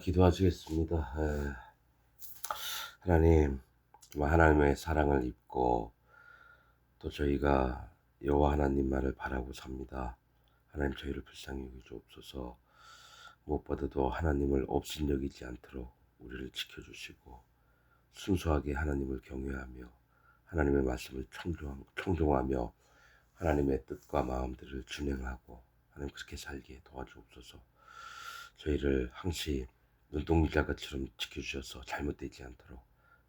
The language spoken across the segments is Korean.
기도하시겠습니다. 하나님, 정말 하나님의 사랑을 입고 또 저희가 여호와 하나님만을 바라고 삽니다. 하나님 저희를 불쌍히 여겨 주옵소서. 무엇보다도 하나님을 업신여기지 않도록 우리를 지켜주시고 순수하게 하나님을 경외하며 하나님의 말씀을 청종하며 하나님의 뜻과 마음들을 준행하고 하나님 그렇게 살게 도와주옵소서. 저희를 항시 눈동자같이처럼 지켜주셔서 잘못되지 않도록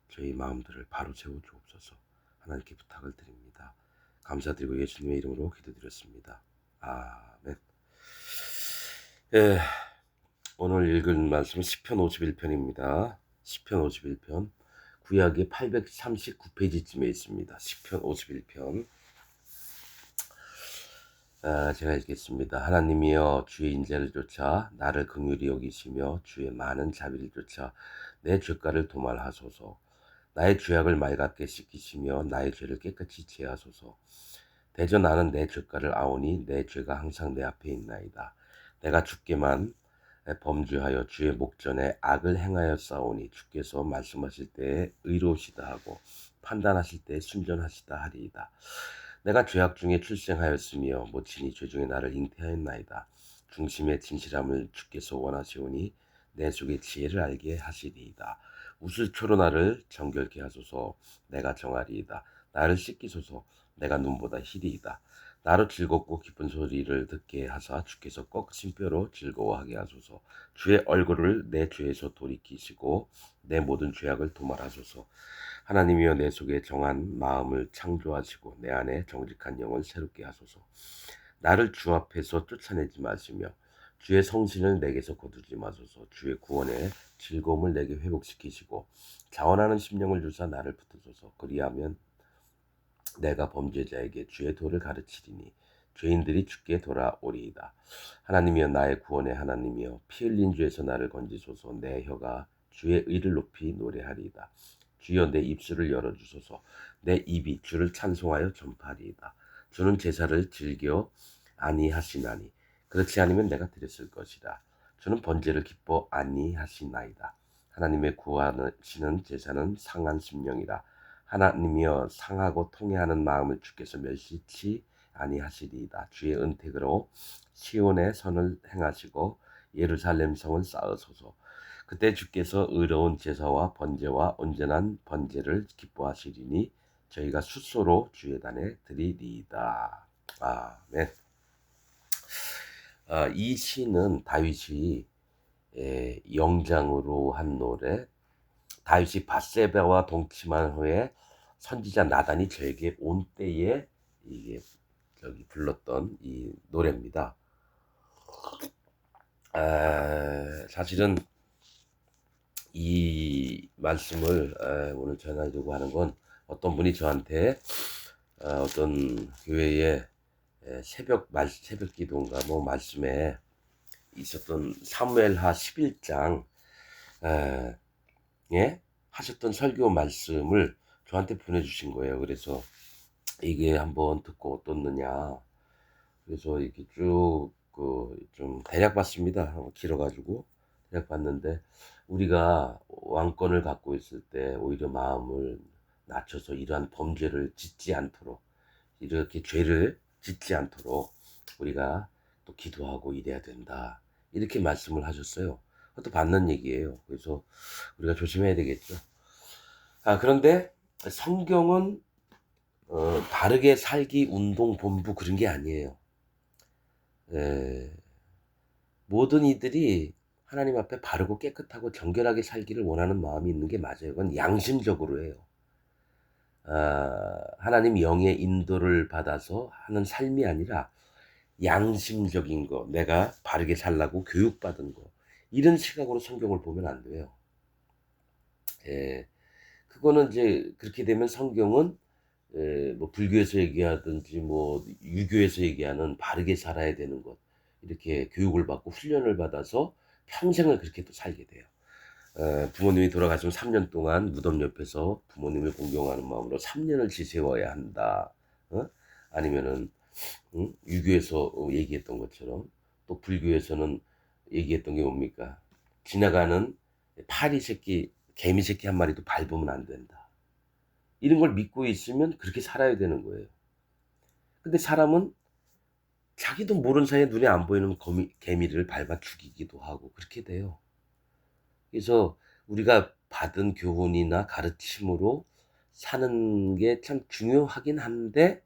저희 마음들을 바로 세워주옵소서. 하나님께 부탁을 드립니다. 감사드리고 예수님의 이름으로 기도드렸습니다. 아멘. 예, 오늘 읽은 말씀은 시편 51편입니다. 시편 51편 구약의 839페이지쯤에 있습니다. 시편 51편 제가 읽겠습니다. 하나님이여 주의 인자를 쫓아 나를 긍휼히 여기시며 주의 많은 자비를 쫓아 내 죄가를 도말하소서. 나의 죄악을 맑게 씻기시며 나의 죄를 깨끗이 제하소서. 대저 나는 내 죄가를 아오니 내 죄가 항상 내 앞에 있나이다. 내가 주께만 범죄하여 주의 목전에 악을 행하였사오니 주께서 말씀하실 때에 의로우시다 하고 판단하실 때에 순전하시다 하리이다. 내가 죄악 중에 출생하였으며 모친이 죄 중에 나를 잉태하였나이다. 중심의 진실함을 주께서 원하시오니 내 속의 지혜를 알게 하시리이다. 우슬초로 나를 정결케 하소서. 내가 정하리이다. 나를 씻기소서. 내가 눈보다 희리이다. 나로 즐겁고 기쁜 소리를 듣게 하사 주께서 꺾으신 뼈로 즐거워하게 하소서. 주의 얼굴을 내 죄에서 돌이키시고 내 모든 죄악을 도말하소서. 하나님이여 내 속에 정한 마음을 창조하시고 내 안에 정직한 영을 새롭게 하소서. 나를 주 앞에서 쫓아내지 마시며 주의 성신을 내게서 거두지 마소서. 주의 구원의 즐거움을 내게 회복시키시고 자원하는 심령을 주사 나를 붙드소서. 그리하면 내가 범죄자에게 주의 도를 가르치리니 죄인들이 주께 돌아오리이다. 하나님이여 나의 구원의 하나님이여 피 흘린 죄에서 나를 건지소서. 내 혀가 주의 의를 높이 노래하리이다. 주여 내 입술을 열어주소서. 내 입이 주를 찬송하여 전파하리이다. 주는 제사를 즐겨 아니하시나니 그렇지 않으면 내가 드렸을 것이다. 주는 번제를 기뻐 아니하시나이다. 하나님의 구하시는 제사는 상한 심령이라. 하나님이여 상하고 통회하는 마음을 주께서 멸시치 아니하시리이다. 주의 은택으로 시온의 선을 행하시고 예루살렘 성을 쌓으소서. 그때 주께서 의로운 제사와 번제와 온전한 번제를 기뻐하시리니 저희가 숫소로 주의 단에 드리리이다. 아멘. 이 시는 다윗이 영장으로 한 노래, 다윗이 밧세바와 동침한 후에 선지자 나단이 저에게 온 때에 이게 불렀던 이 노래입니다. 사실은 이 말씀을 오늘 전하려고 하는 건 어떤 분이 저한테 어떤 교회의 새벽 기도인가 뭐 말씀에 있었던 사무엘하 11장 예? 하셨던 설교 말씀을 저한테 보내주신 거예요. 그래서 이게 한번 듣고 어떻느냐. 그래서 이렇게 쭉 좀 대략 봤습니다. 길어가지고 대략 봤는데 우리가 왕권을 갖고 있을 때 오히려 마음을 낮춰서 이러한 범죄를 짓지 않도록 이렇게 죄를 짓지 않도록 우리가 또 기도하고 이래야 된다. 이렇게 말씀을 하셨어요. 그것도 받는 얘기예요. 그래서 우리가 조심해야 되겠죠. 그런데 성경은 바르게 살기 운동 본부 그런 게 아니에요. 모든 이들이 하나님 앞에 바르고 깨끗하고 정결하게 살기를 원하는 마음이 있는 게 맞아요. 그건 양심적으로 해요. 하나님 영의 인도를 받아서 하는 삶이 아니라 양심적인 거, 내가 바르게 살라고 교육받은 거, 이런 시각으로 성경을 보면 안 돼요. 그거는 이제 그렇게 되면 성경은 뭐 불교에서 얘기하든지 뭐 유교에서 얘기하는 바르게 살아야 되는 것, 이렇게 교육을 받고 훈련을 받아서 평생을 그렇게 또 살게 돼요. 부모님이 돌아가시면 3년 동안 무덤 옆에서 부모님을 공경하는 마음으로 3년을 지새워야 한다. 아니면은 유교에서 얘기했던 것처럼 또 불교에서는 얘기했던 게 뭡니까? 지나가는 파리 새끼, 개미 새끼 한 마리도 밟으면 안 된다. 이런 걸 믿고 있으면 그렇게 살아야 되는 거예요. 근데 사람은 자기도 모르는 사이에 눈에 안 보이는 개미를 밟아 죽이기도 하고 그렇게 돼요. 그래서 우리가 받은 교훈이나 가르침으로 사는 게 참 중요하긴 한데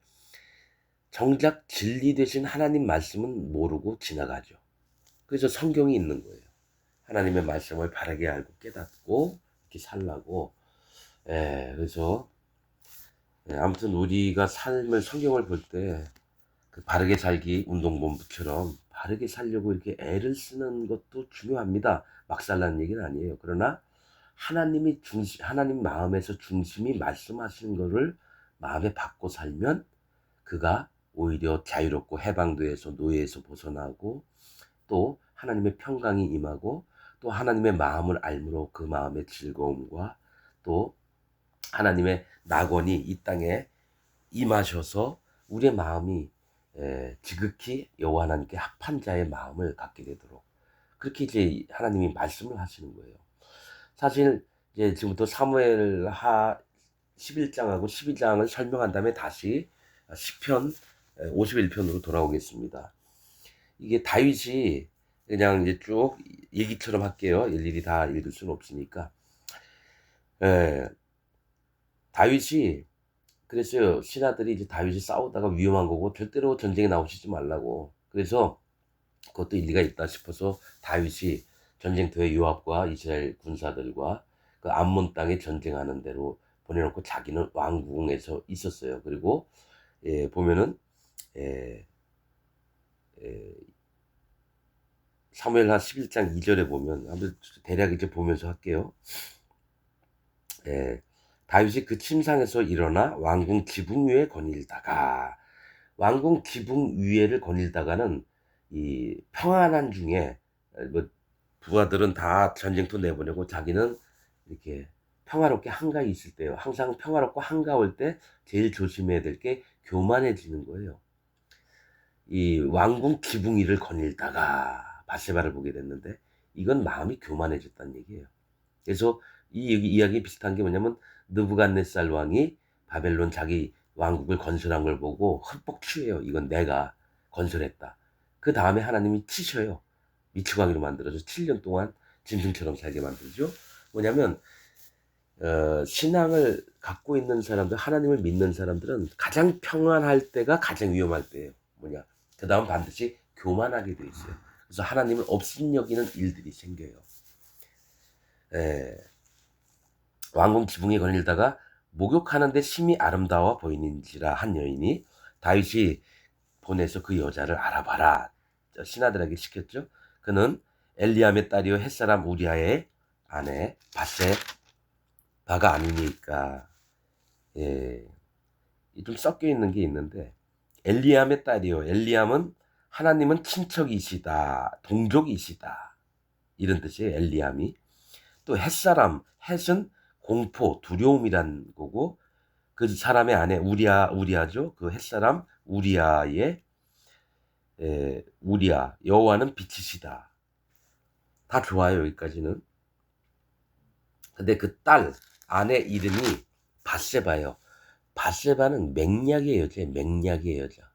정작 진리 되신 하나님 말씀은 모르고 지나가죠. 그래서 성경이 있는 거예요. 하나님의 말씀을 바르게 알고 깨닫고 이렇게 살라고. 그래서 아무튼 우리가 삶을 성경을 볼 때 그 바르게 살기 운동본부처럼 바르게 살려고 이렇게 애를 쓰는 것도 중요합니다. 막 살라는 얘기는 아니에요. 그러나 하나님 마음에서 중심이 말씀하시는 거를 마음에 받고 살면 그가 오히려 자유롭고 해방돼서 노예에서 벗어나고 또 하나님의 평강이 임하고 또 하나님의 마음을 알므로 그 마음의 즐거움과 또 하나님의 낙원이 이 땅에 임하셔서 우리의 마음이 지극히 여호와 하나님께 합한 자의 마음을 갖게 되도록 그렇게 이제 하나님이 말씀을 하시는 거예요. 사실 이제 지금부터 사무엘하 11장하고 12장을 설명한 다음에 다시 시편 51편으로 돌아오겠습니다. 이게 다윗이 그냥 이제 쭉 얘기처럼 할게요. 일일이 다 읽을 수는 없으니까. 다윗이 그랬어요. 신하들이 이제 다윗이 싸우다가 위험한 거고 절대로 전쟁에 나오시지 말라고. 그래서 그것도 일리가 있다 싶어서 다윗이 전쟁터에 요압과 이스라엘 군사들과 그 암몬 땅에 전쟁하는 대로 보내놓고 자기는 왕궁에서 있었어요. 그리고 보면은 예, 예, 사무엘하 11장 2절에 보면 한번 대략 이제 보면서 할게요. 다윗이 그 침상에서 일어나 왕궁 지붕 위에 거닐다가 왕궁 지붕 위에를 거닐다가는 이 평안한 중에 뭐 부하들은 다 전쟁터 내보내고 자기는 이렇게 평화롭게 한가히 있을 때요. 항상 평화롭고 한가할 때 제일 조심해야 될 게 교만해지는 거예요. 이 왕궁 지붕 위를 거닐다가 바세바를 보게 됐는데 이건 마음이 교만해졌다는 얘기예요. 그래서 이 이야기 비슷한 게 뭐냐면 느부갓네살 왕이 바벨론 자기 왕국을 건설한 걸 보고 흠뻑 취해요. 이건 내가 건설했다. 그 다음에 하나님이 치셔요. 미치광이로 만들어서 7년 동안 짐승처럼 살게 만들죠. 뭐냐면 신앙을 갖고 있는 사람들, 하나님을 믿는 사람들은 가장 평안할 때가 가장 위험할 때예요. 뭐냐? 그 다음 반드시 교만하게 돼 있어요. 그래서 하나님을 업신여기는 일들이 생겨요. 왕궁 지붕에 거닐다가 목욕하는데 심히 아름다워 보이는지라 한 여인이 다윗이 보내서 그 여자를 알아봐라. 신하들에게 시켰죠. 그는 엘리암의 딸이요 햇사람 우리아의 아내 바세바가 아니니까. 좀 섞여 있는 게 있는데 엘리암의 딸이요. 엘리암은 하나님은 친척이시다, 동족이시다 이런 뜻이에요. 엘리암이. 또 햇사람, 햇은 공포, 두려움이란 거고 그 사람의 아내 우리아죠. 그 햇사람 우리아의 우리아 여호와는 빛이시다. 다 좋아요 여기까지는. 근데 그 딸 아내 이름이 바세바예요. 바세바는 맹약의 여자예요. 맹약의 여자.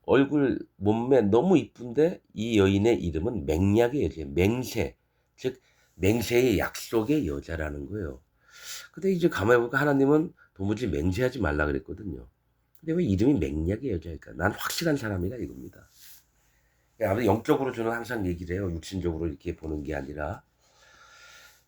얼굴 몸매 너무 이쁜데 이 여인의 이름은 맹약의 여자예요. 맹세, 즉 맹세의 약속의 여자라는 거예요. 근데 이제 가만히 보니까 하나님은 도무지 맹세하지 말라 그랬거든요. 근데 왜 이름이 맹약의 여자일까? 난 확실한 사람이다 이겁니다. 아무튼 영적으로 저는 항상 얘기를 해요. 육신적으로 이렇게 보는 게 아니라.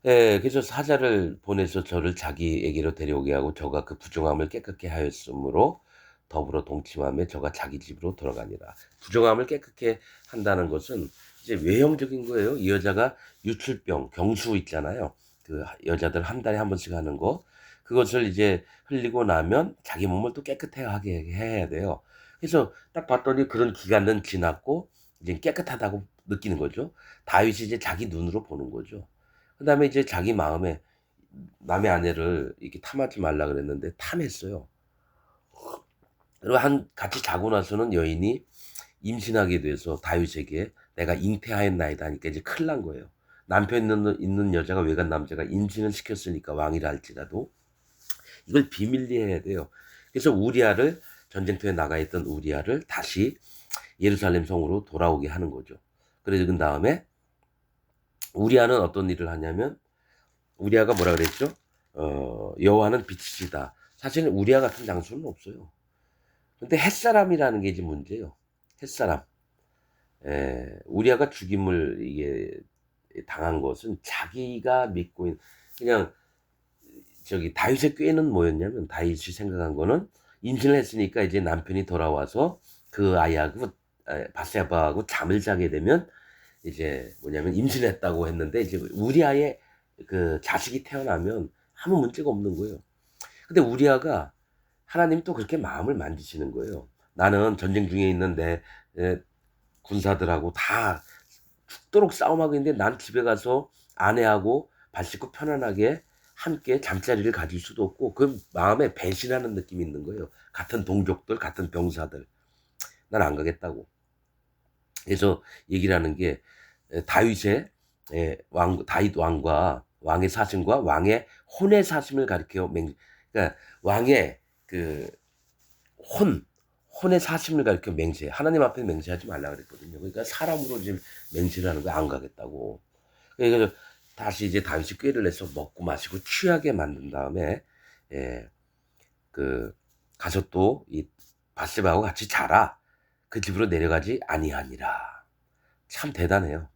그래서 사자를 보내서 저를 자기에게로 데려오게 하고 저가 그 부정함을 깨끗게 하였으므로 더불어 동침하며 저가 자기 집으로 돌아가니라. 부정함을 깨끗게 한다는 것은 이제 외형적인 거예요. 이 여자가 유출병, 경수 있잖아요. 그 여자들 한 달에 한 번씩 하는 거. 그것을 이제 흘리고 나면 자기 몸을 또 깨끗하게 해야 돼요. 그래서 딱 봤더니 그런 기간은 지났고 이제 깨끗하다고 느끼는 거죠. 다윗이 이제 자기 눈으로 보는 거죠. 그 다음에 이제 자기 마음에 남의 아내를 이렇게 탐하지 말라 그랬는데 탐했어요. 그리고 같이 자고 나서는 여인이 임신하게 돼서 다윗에게 내가 잉태하였나이다 하니까 이제 큰일 난 거예요. 남편 있는 여자가 외간 남자가 임신을 시켰으니까 왕이라 할지라도 이걸 비밀리에 해야 돼요. 그래서 우리아를 전쟁터에 나가 있던 우리아를 다시 예루살렘 성으로 돌아오게 하는 거죠. 그래서 그 다음에 우리아는 어떤 일을 하냐면 우리아가 뭐라 그랬죠? 여호와는 빛이시다. 사실은 우리아 같은 장수는 없어요. 근데 햇사람이라는 게 이제 문제예요. 햇사람. 우리아가 죽임을 이게 당한 것은 자기가 믿고 있는 그냥 저기 다윗의 꾀는 뭐였냐면 다윗이 생각한 거는 임신을 했으니까 이제 남편이 돌아와서 그 아이하고 바세바하고 잠을 자게 되면 이제 뭐냐면 임신했다고 했는데 이제 우리아의 그 자식이 태어나면 아무 문제가 없는 거예요. 근데 우리아가 하나님 또 그렇게 마음을 만지시는 거예요. 나는 전쟁 중에 있는 내 군사들하고 다 죽도록 싸움하고 있는데 난 집에 가서 아내하고 발 씻고 편안하게 함께 잠자리를 가질 수도 없고 그 마음에 배신하는 느낌이 있는 거예요. 같은 동족들, 같은 병사들. 난 안 가겠다고. 그래서 얘기를 하는 게 다윗의 다윗 왕과 왕의 사심과 왕의 혼의 사심을 가리켜 그러니까 왕의 그 혼의 사심을 가리켜 맹세. 하나님 앞에 맹세하지 말라 그랬거든요. 그러니까 사람으로 지금 맹세를 하는 거 안 가겠다고. 그래서 다시 이제 다윗이 꾀를 내서 먹고 마시고 취하게 만든 다음에 그 가서 또 이 바세바하고 같이 자라. 그 집으로 내려가지 아니하니라. 참 대단해요.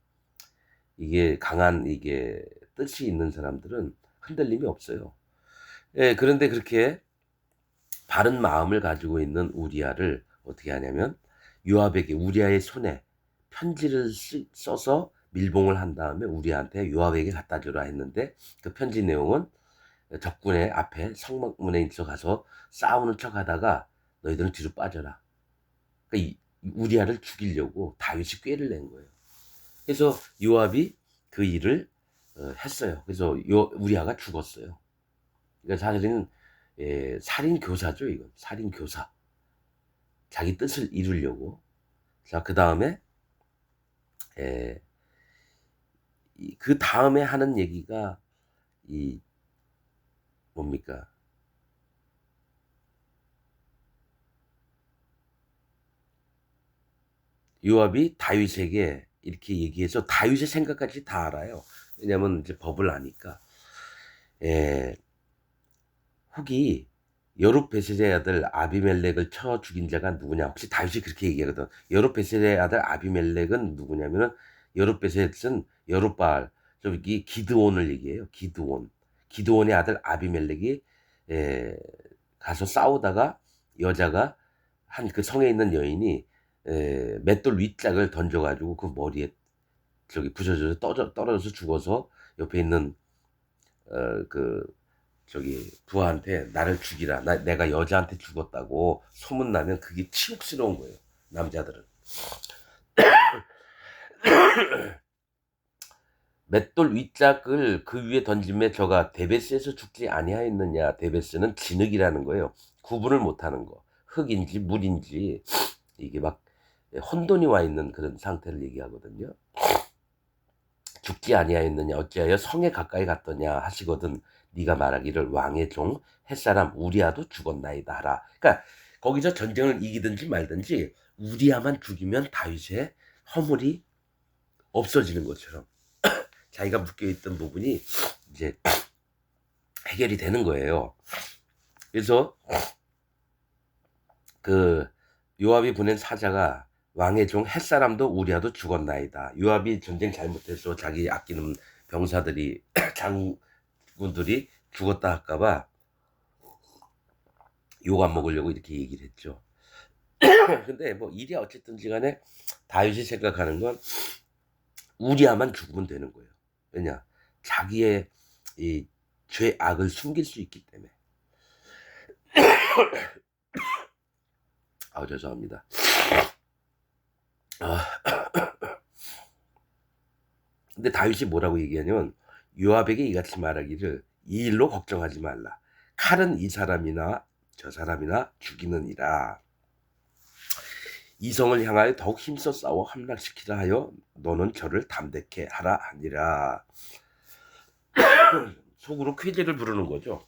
이게 강한 이게 뜻이 있는 사람들은 흔들림이 없어요. 그런데 그렇게 바른 마음을 가지고 있는 우리아를 어떻게 하냐면 요압에게 우리아의 손에 편지를 써서 밀봉을 한 다음에 우리아한테 요압에게 갖다 주라 했는데 그 편지 내용은 적군의 앞에 성문에 있어 가서 싸우는 척 하다가 너희들은 뒤로 빠져라. 그러니까 우리아를 죽이려고 다윗이 꾀를 낸 거예요. 그래서 요압이 그 일을 했어요. 그래서 우리아가 죽었어요. 그러니까 사실은 살인 교사죠, 이건. 살인 교사. 자기 뜻을 이루려고. 자, 그 다음에 그 다음에 하는 얘기가 이 뭡니까? 요압이 다윗에게 이렇게 얘기해서 다윗의 생각까지 다 알아요. 왜냐면 이제 법을 아니까. 혹이 여룹베셀의 아들 아비멜렉을 쳐 죽인 자가 누구냐? 혹시 다윗이 그렇게 얘기하거든. 여룹베셀의 아들 아비멜렉은 누구냐면은 여룹베셀은 여룹바알 저기 기드온을 얘기해요. 기드온의 아들 아비멜렉이 가서 싸우다가 여자가 한 그 성에 있는 여인이 맷돌 윗짝을 던져가지고 그 머리에 저기 부서져서 떨어져서 죽어서 옆에 있는 그 저기 부하한테 나를 죽이라. 내가 여자한테 죽었다고 소문나면 그게 치욕스러운 거예요. 남자들은. 맷돌 윗짝을 그 위에 던짐에 저가 데베스에서 죽지 아니하였느냐. 데베스는 진흙이라는 거예요. 구분을 못하는 거. 흙인지 물인지 이게 막 혼돈이 와 있는 그런 상태를 얘기하거든요. 죽지 아니하였느냐 어찌하여 성에 가까이 갔더냐 하시거든 네가 말하기를 왕의 종 햇사람 우리아도 죽었나이다 하라. 그러니까 거기서 전쟁을 이기든지 말든지 우리아만 죽이면 다윗의 허물이 없어지는 것처럼 자기가 묶여있던 부분이 이제 해결이 되는 거예요. 그래서 그 요압이 보낸 사자가 왕의 종 햇사람도 우리아도 죽었나이다. 요압이 전쟁 잘못해서 자기 아끼는 병사들이 장군들이 죽었다 할까봐 욕 안 먹으려고 이렇게 얘기를 했죠. 근데 뭐 일이 어쨌든지 간에 다윗이 생각하는 건 우리아만 죽으면 되는 거예요. 왜냐? 자기의 이 죄악을 숨길 수 있기 때문에. 죄송합니다. 근데 다윗이 뭐라고 얘기하냐면 요압에게 이같이 말하기를 이 일로 걱정하지 말라. 칼은 이 사람이나 저 사람이나 죽이느니라. 이성을 향하여 더욱 힘써 싸워 함락시키라 하여 너는 저를 담대케 하라 하니라. 속으로 쾌재를 부르는 거죠.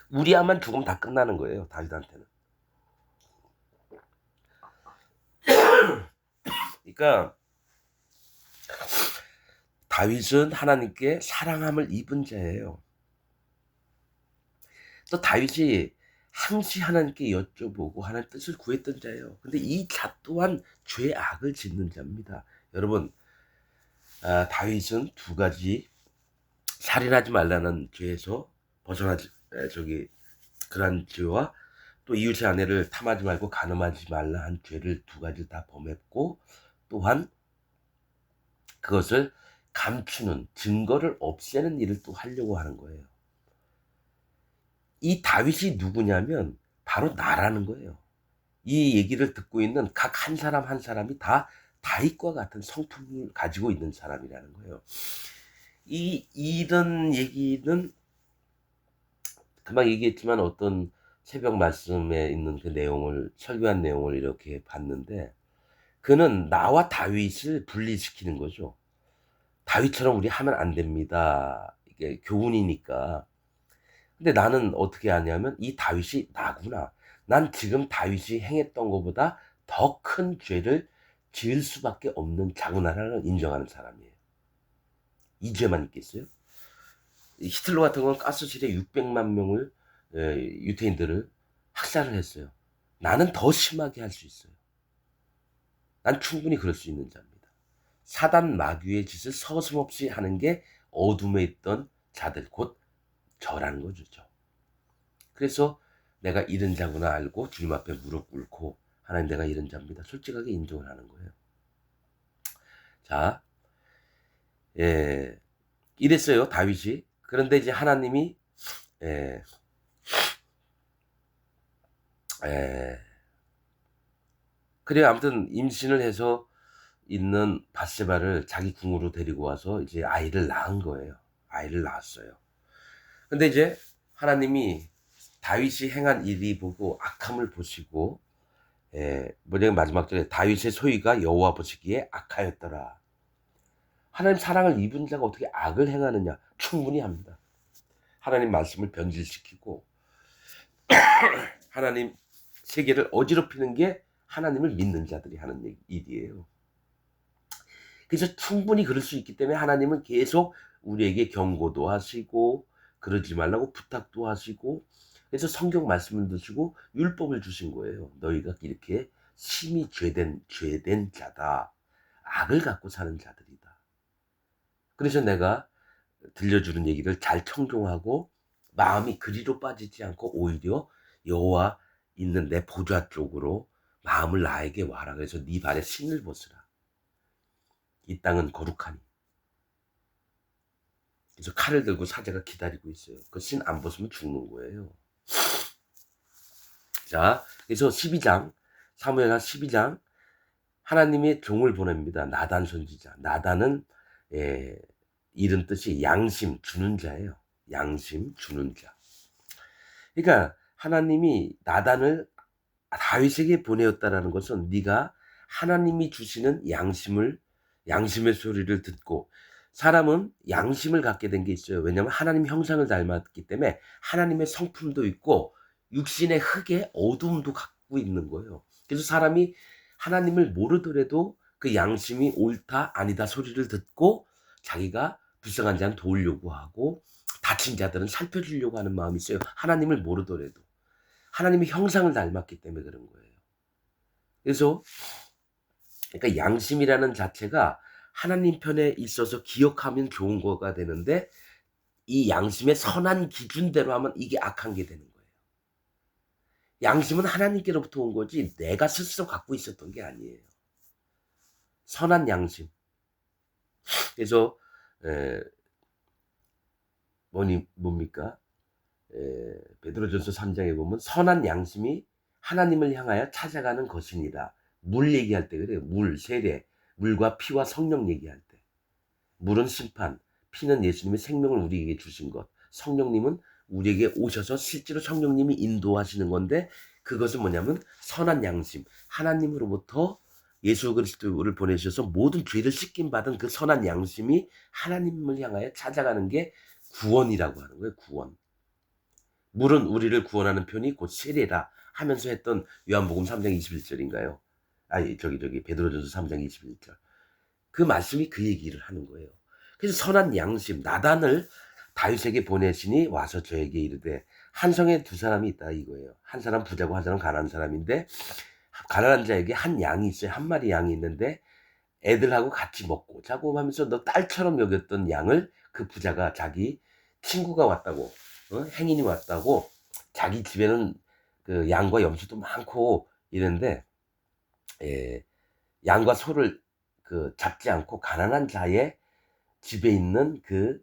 우리야만 죽으면 다 끝나는 거예요, 다윗한테는. 그러니까 다윗은 하나님께 사랑함을 입은 자예요. 또 다윗이 항시 하나님께 여쭤보고 하나님 뜻을 구했던 자예요. 근데 이 자 또한 죄악을 짓는 자입니다. 여러분, 다윗은 두 가지 살인하지 말라는 죄에서 벗어나지 그러한 죄와 또 이웃의 아내를 탐하지 말고 간음하지 말라 한 죄를 두 가지를 다 범했고, 또한 그것을 감추는 증거를 없애는 일을 또 하려고 하는 거예요. 이 다윗이 누구냐면 바로 나라는 거예요. 이 얘기를 듣고 있는 각 한 사람 한 사람이 다 다윗과 같은 성품을 가지고 있는 사람이라는 거예요. 이런 얘기는 금방 얘기했지만 어떤 새벽 말씀에 있는 그 내용을, 설교한 내용을 이렇게 봤는데, 그는 나와 다윗을 분리시키는 거죠. 다윗처럼 우리 하면 안 됩니다. 이게 교훈이니까. 근데 나는 어떻게 하냐면 이 다윗이 나구나. 난 지금 다윗이 행했던 것보다 더 큰 죄를 지을 수밖에 없는 자구나를 인정하는 사람이에요. 이 죄만 있겠어요? 히틀러 같은 건 가스실에 600만 명을 유태인들을 학살을 했어요. 나는 더 심하게 할 수 있어요. 난 충분히 그럴 수 있는 자입니다. 사단 마귀의 짓을 서슴없이 하는 게 어둠에 있던 자들, 곧 저라는 거죠. 저. 그래서 내가 이런 자구나 알고 주님 앞에 무릎 꿇고 하나님 내가 이런 자입니다. 솔직하게 인정을 하는 거예요. 자, 이랬어요 다윗이. 그런데 이제 하나님이 그래 아무튼 임신을 해서 있는 밧세바를 자기 궁으로 데리고 와서 이제 아이를 낳은 거예요. 아이를 낳았어요. 근데 이제 하나님이 다윗이 행한 일이 보고 악함을 보시고, 뭐냐면 마지막 절에 다윗의 소위가 여호와 보시기에 악하였더라. 하나님 사랑을 입은 자가 어떻게 악을 행하느냐? 충분히 합니다. 하나님 말씀을 변질시키고 하나님 세계를 어지럽히는 게 하나님을 믿는 자들이 하는 일이에요. 그래서 충분히 그럴 수 있기 때문에 하나님은 계속 우리에게 경고도 하시고 그러지 말라고 부탁도 하시고, 그래서 성경 말씀을 주시고 율법을 주신 거예요. 너희가 이렇게 심히 죄된 자다. 악을 갖고 사는 자들이다. 그래서 내가 들려주는 얘기를 잘 청종하고 마음이 그리로 빠지지 않고 오히려 여호와 있는 내 보좌 쪽으로 마음을 나에게 와라. 그래서 네 발에 신을 벗으라. 이 땅은 거룩하니. 그래서 칼을 들고 사제가 기다리고 있어요. 그 신 안 벗으면 죽는 거예요. 자, 그래서 12장, 사무엘하 12장, 하나님이 종을 보냅니다. 나단 선지자. 나단은 이름 뜻이 양심 주는 자예요. 양심 주는 자. 그러니까 하나님이 나단을 다윗에게 보내었다라는 것은 네가 하나님이 주시는 양심의 소리를 듣고, 사람은 양심을 갖게 된 게 있어요. 왜냐하면 하나님 형상을 닮았기 때문에 하나님의 성품도 있고 육신의 흙의 어둠도 갖고 있는 거예요. 그래서 사람이 하나님을 모르더라도 그 양심이 옳다 아니다 소리를 듣고 자기가 불쌍한 자는 도우려고 하고 다친 자들은 살펴주려고 하는 마음이 있어요. 하나님을 모르더라도. 하나님의 형상을 닮았기 때문에 그런 거예요. 그래서 그러니까 양심이라는 자체가 하나님 편에 있어서 기억하면 좋은 거가 되는데, 이 양심의 선한 기준대로 하면 이게 악한 게 되는 거예요. 양심은 하나님께로부터 온 거지 내가 스스로 갖고 있었던 게 아니에요. 선한 양심. 그래서 뭡니까? 베드로전서 3장에 보면 선한 양심이 하나님을 향하여 찾아가는 것이니라. 물 얘기할 때 그래요. 물, 세례, 물과 피와 성령 얘기할 때. 물은 심판, 피는 예수님의 생명을 우리에게 주신 것. 성령님은 우리에게 오셔서 실제로 성령님이 인도하시는 건데, 그것은 뭐냐면 선한 양심, 하나님으로부터 예수 그리스도를 보내셔서 모든 죄를 씻김 받은 그 선한 양심이 하나님을 향하여 찾아가는 게 구원이라고 하는 거예요. 구원. 물은 우리를 구원하는 편이 곧 세례라 하면서 했던 요한복음 3장 21절인가요? 아니 저기 베드로전서 3장 21절. 그 말씀이 그 얘기를 하는 거예요. 그래서 선한 양심 나단을 다윗에게 보내시니 와서 저에게 이르되 한 성에 두 사람이 있다 이거예요. 한 사람 부자고 한 사람 가난한 사람인데 가난한 자에게 한 양이 있어요. 한 마리 양이 있는데 애들하고 같이 먹고 자고 하면서 너 딸처럼 여겼던 양을 그 부자가 자기 친구가 왔다고 행인이 왔다고 자기 집에는 그 양과 염소도 많고 이랬는데 양과 소를 그 잡지 않고 가난한 자의 집에 있는 그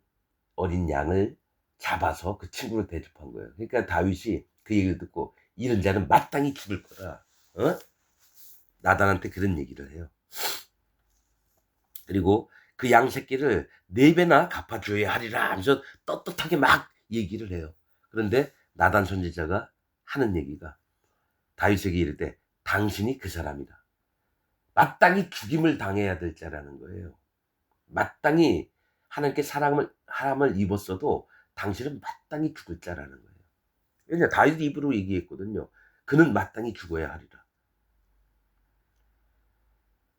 어린 양을 잡아서 그 친구를 대접한 거예요. 그러니까 다윗이 그 얘기를 듣고 이런 자는 마땅히 죽을 거다. 나단한테 그런 얘기를 해요. 그리고 그 양 새끼를 4배나 갚아줘야 하리라 하면서 떳떳하게 막 얘기를 해요. 그런데 나단 선지자가 하는 얘기가 다윗에게 이를 때 당신이 그 사람이다. 마땅히 죽임을 당해야 될 자라는 거예요. 마땅히 하나님께 사람을 입었어도 당신은 마땅히 죽을 자라는 거예요. 왜냐 다윗 입으로 얘기했거든요. 그는 마땅히 죽어야 하리라.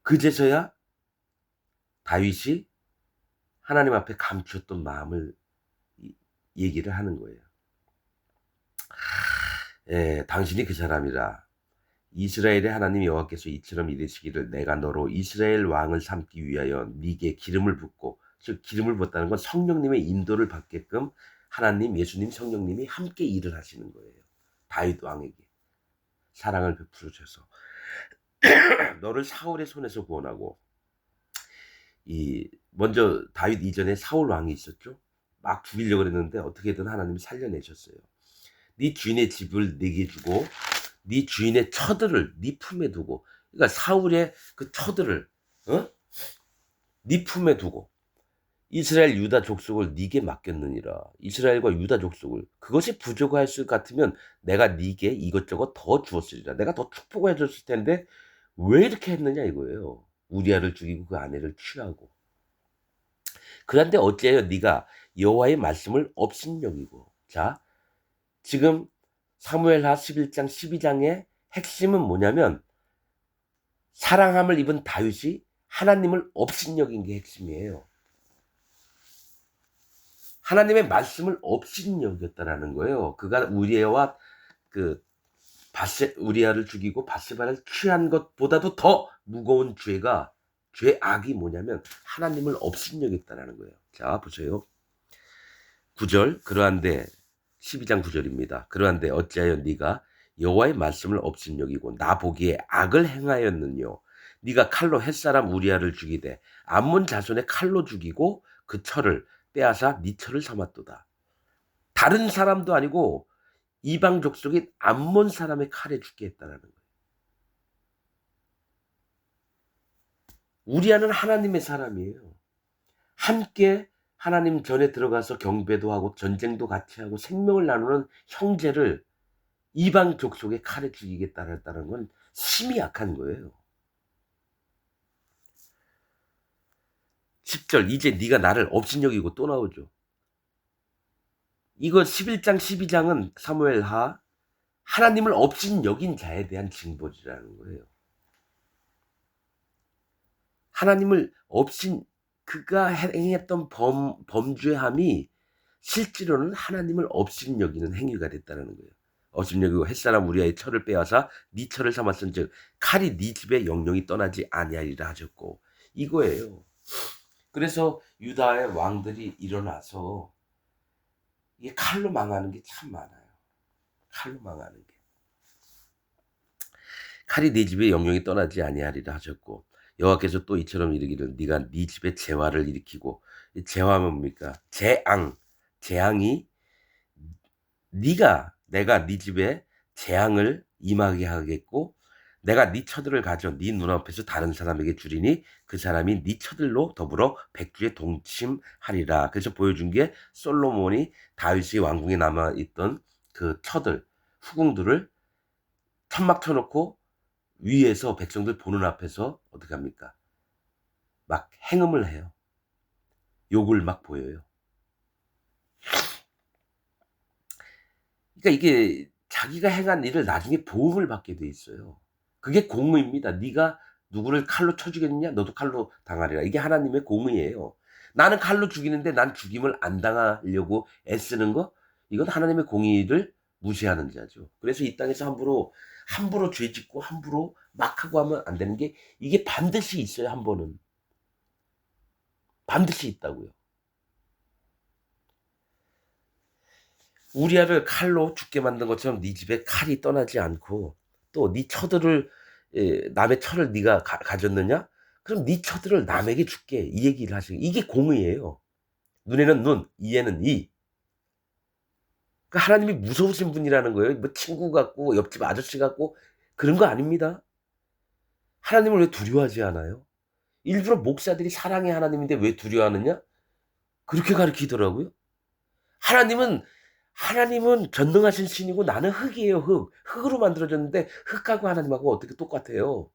그제서야 다윗이 하나님 앞에 감추었던 마음을 얘기를 하는 거예요. 당신이 그 사람이라. 이스라엘의 하나님 여호와께서 이처럼 이르시기를 내가 너로 이스라엘 왕을 삼기 위하여 네게 기름을 붓고 즉 기름을 붓다는 건 성령님의 인도를 받게끔 하나님 예수님 성령님이 함께 일을 하시는 거예요. 다윗 왕에게 사랑을 베풀어 줘서 너를 사울의 손에서 구원하고 먼저 다윗 이전에 사울 왕이 있었죠. 막 죽이려고 했는데 어떻게든 하나님이 살려내셨어요. 네 주인의 집을 네게 주고 네 주인의 처들을 네 품에 두고 그러니까 사울의 그 처들을 네 품에 두고 이스라엘 유다 족속을 네게 맡겼느니라. 이스라엘과 유다 족속을 그것이 부족할 것 같으면 내가 네게 이것저것 더 주었으리라. 내가 더 축복해 줬을 텐데 왜 이렇게 했느냐 이거예요. 우리아를 죽이고 그 아내를 취하고 그런데 어찌하여 네가 여호와의 말씀을 업신여기고 자 지금 사무엘하 11장 12장의 핵심은 뭐냐면 사랑함을 입은 다윗이 하나님을 업신여긴 게 핵심이에요. 하나님의 말씀을 업신여겼다라는 거예요. 그가 우리아와 우리아를 죽이고 바세바를 취한 것보다도 더 무거운 죄악이 뭐냐면 하나님을 업신여겼다라는 거예요. 자 보세요. 9절 그러한데 12장 9절입니다. 그러한데 어찌하여 네가 여호와의 말씀을 업신여기고 나 보기에 악을 행하였느뇨. 네가 칼로 햇사람 우리아를 죽이되 암몬 자손의 칼로 죽이고 그 철을 빼앗아 네 철을 삼았도다. 다른 사람도 아니고 이방 족속인 암몬 사람의 칼에 죽게 했다라는 거예요. 우리아는 하나님의 사람이에요. 함께 하나님 전에 들어가서 경배도 하고 전쟁도 같이 하고 생명을 나누는 형제를 이방 족속의 칼에 죽이겠다는 건 심히 약한 거예요. 10절 이제 네가 나를 업신여기고 또 나오죠. 이거 11장 12장은 사무엘하 하나님을 업신여긴 자에 대한 징벌이라는 거예요. 하나님을 그가 행했던 범죄함이 실제로는 하나님을 업신여기는 행위가 됐다는 거예요. 업신여기고 햇사람 우리아의 철을 빼앗아 네 철을 삼았은즉 칼이 네 집에 영영이 떠나지 아니하리라 하셨고 이거예요. 그래서 유다의 왕들이 일어나서 이게 칼로 망하는 게 참 많아요. 칼로 망하는 게. 칼이 네 집에 영영이 떠나지 아니하리라 하셨고 여호와께서 또 이처럼 이르기를 네가 네 집에 재화를 일으키고 재화는 뭡니까? 재앙이 내가 네 집에 재앙을 임하게 하겠고 내가 네 처들을 가져 네 눈앞에서 다른 사람에게 주리니 그 사람이 네 처들로 더불어 백주에 동침하리라. 그래서 보여준 게 솔로몬이 다윗이 왕궁에 남아있던 그 처들 후궁들을 천막 쳐놓고 위에서 백성들 보는 앞에서 어떻게 합니까? 막 행음을 해요. 욕을 막 보여요. 그러니까 이게 자기가 행한 일을 나중에 보응을 받게 돼 있어요. 그게 공의입니다. 네가 누구를 칼로 쳐 죽였느냐? 너도 칼로 당하리라. 이게 하나님의 공의예요. 나는 칼로 죽이는데 난 죽임을 안 당하려고 애쓰는 거, 이건 하나님의 공의를 무시하는 자죠. 그래서 이 땅에서 함부로 죄 짓고 함부로 막 하고 하면 안 되는 게, 이게 반드시 있어요. 한 번은 반드시 있다고요. 우리아를 칼로 죽게 만든 것처럼 네 집에 칼이 떠나지 않고, 또 네 처들을, 남의 처를 네가 가졌느냐? 그럼 네 처들을 남에게 줄게. 이 얘기를 하시는, 이게 공의예요. 눈에는 눈, 이에는 이. 그러니까 하나님이 무서우신 분이라는 거예요. 뭐 친구 같고 옆집 아저씨 같고 그런 거 아닙니다. 하나님을 왜 두려워하지 않아요? 일부러 목사들이 사랑의 하나님인데 왜 두려워하느냐? 그렇게 가르치더라고요. 하나님은 전능하신 신이고 나는 흙이에요, 흙. 흙으로 만들어졌는데 흙하고 하나님하고 어떻게 똑같아요?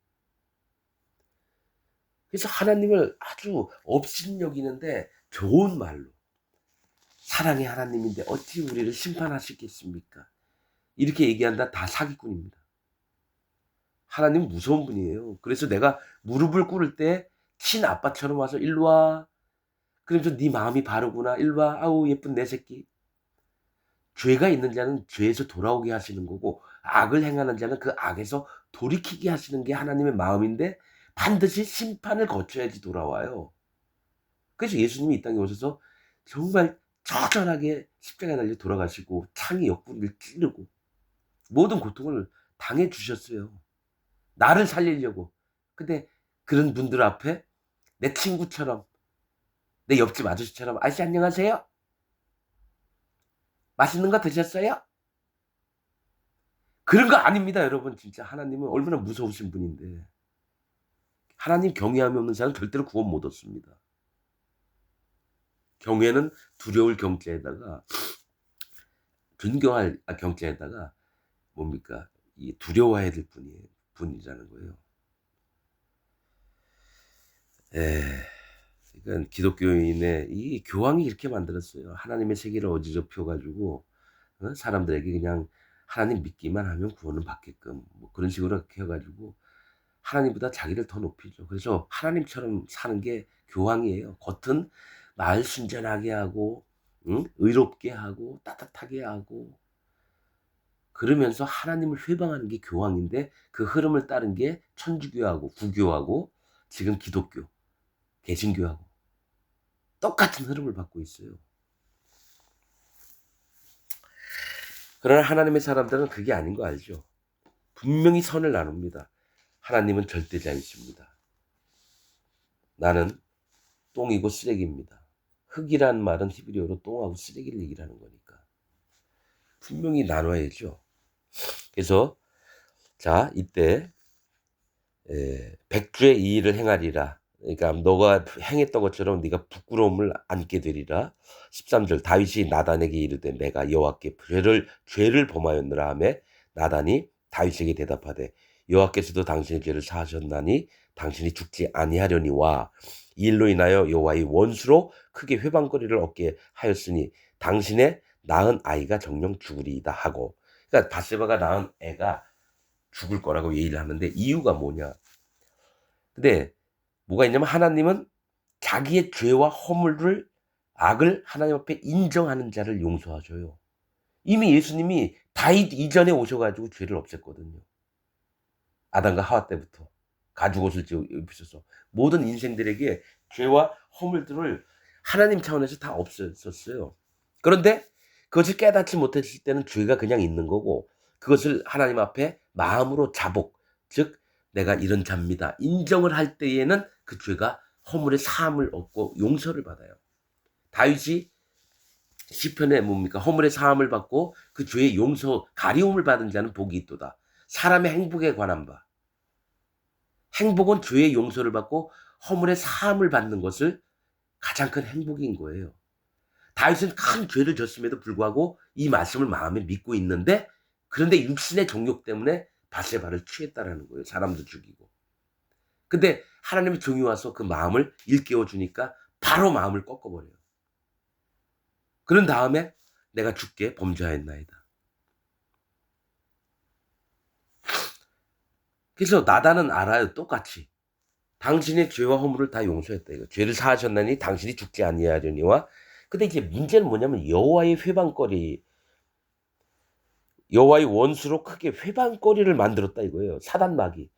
그래서 하나님을 아주 업신여기는데 좋은 말로, 사랑의 하나님인데 어찌 우리를 심판하시겠습니까? 이렇게 얘기한다. 다 사기꾼입니다. 하나님은 무서운 분이에요. 그래서 내가 무릎을 꿇을 때 친아빠처럼 와서 일로 와. 그러면서 네 마음이 바르구나. 일로 와. 아우 예쁜 내 새끼. 죄가 있는 자는 죄에서 돌아오게 하시는 거고, 악을 행하는 자는 그 악에서 돌이키게 하시는 게 하나님의 마음인데, 반드시 심판을 거쳐야지 돌아와요. 그래서 예수님이 이 땅에 오셔서 정말 처절하게 십자가에 달려 돌아가시고 창이 옆구리를 찌르고 모든 고통을 당해 주셨어요. 나를 살리려고. 근데 그런 분들 앞에 내 친구처럼, 내 옆집 아저씨처럼, 아저씨 안녕하세요? 맛있는 거 드셨어요? 그런 거 아닙니다, 여러분. 진짜 하나님은 얼마나 무서우신 분인데. 하나님 경외함이 없는 자는 절대로 구원 못 얻습니다. 경외는 두려울 경자에다가, 존경할 경자에다가 뭡니까? 이 두려워해야 될 분이라는 거예요. 그러니까 기독교인의 이 교황이 이렇게 만들었어요. 하나님의 세계를 어지럽혀 가지고 사람들에게 그냥 하나님 믿기만 하면 구원을 받게끔, 뭐 그런 식으로 해 가지고 하나님보다 자기를 더 높이죠. 그래서 하나님처럼 사는 게 교황이에요. 겉은 말 순전하게 하고, 의롭게 하고 따뜻하게 하고, 그러면서 하나님을 회방하는 게 교황인데, 그 흐름을 따른 게 천주교하고 구교하고 지금 기독교, 개신교하고 똑같은 흐름을 받고 있어요. 그러나 하나님의 사람들은 그게 아닌 거 알죠? 분명히 선을 나눕니다. 하나님은 절대자이십니다. 나는 똥이고 쓰레기입니다. 흙이란 말은 히브리어로 똥하고 쓰레기를 얘기하는 거니까 분명히 나눠야죠. 그래서 자, 이때 백주의 이 일을 행하리라. 그러니까 너가 행했던 것처럼 네가 부끄러움을 안게 되리라. 13절 다윗이 나단에게 이르되 내가 여호와께 죄를 범하였느라 하매 나단이 다윗에게 대답하되 여호와께서도 당신의 죄를 사하셨나니 당신이 죽지 아니하려니와 이 일로 인하여 여호와의 원수로 크게 회방거리를 얻게 하였으니 당신의 낳은 아이가 정녕 죽으리이다 하고, 그러니까 바세바가 낳은 애가 죽을 거라고 얘기를 하는데 이유가 뭐냐? 근데 뭐가 있냐면 하나님은 자기의 죄와 허물을, 악을 하나님 앞에 인정하는 자를 용서하셔요. 이미 예수님이 다윗 이전에 오셔가지고 죄를 없앴거든요. 아담과 하와 때부터 가죽 옷을 입으셔서 모든 인생들에게 죄와 허물들을 하나님 차원에서 다 없앴었어요. 그런데 그것을 깨닫지 못했을 때는 죄가 그냥 있는 거고, 그것을 하나님 앞에 마음으로 자복, 즉 내가 이런 자입니다 인정을 할 때에는 그 죄가 허물의 사함을 얻고 용서를 받아요. 다윗이 시편에 뭡니까? 허물의 사함을 받고 그 죄의 용서 가리움을 받은 자는 복이 있도다. 사람의 행복에 관한 바, 행복은 죄의 용서를 받고 허물의 사함을 받는 것을 가장 큰 행복인 거예요. 다윗은 큰 죄를 졌음에도 불구하고 이 말씀을 마음에 믿고 있는데, 그런데 육신의 정욕 때문에 바세바를 취했다라는 거예요. 사람도 죽이고. 근데 하나님의 종이 와서 그 마음을 일깨워 주니까 바로 마음을 꺾어버려요. 그런 다음에 내가 죽게 범죄하였나이다. 그래서 나단은 알아요. 똑같이. 당신의 죄와 허물을 다 용서했다 이거. 죄를 사하셨나니 당신이 죽지 아니하려니와. 근데 이제 문제는 뭐냐면 여호와의 회방거리, 여호와의 원수로 크게 회방거리를 만들었다 이거예요. 사단마귀.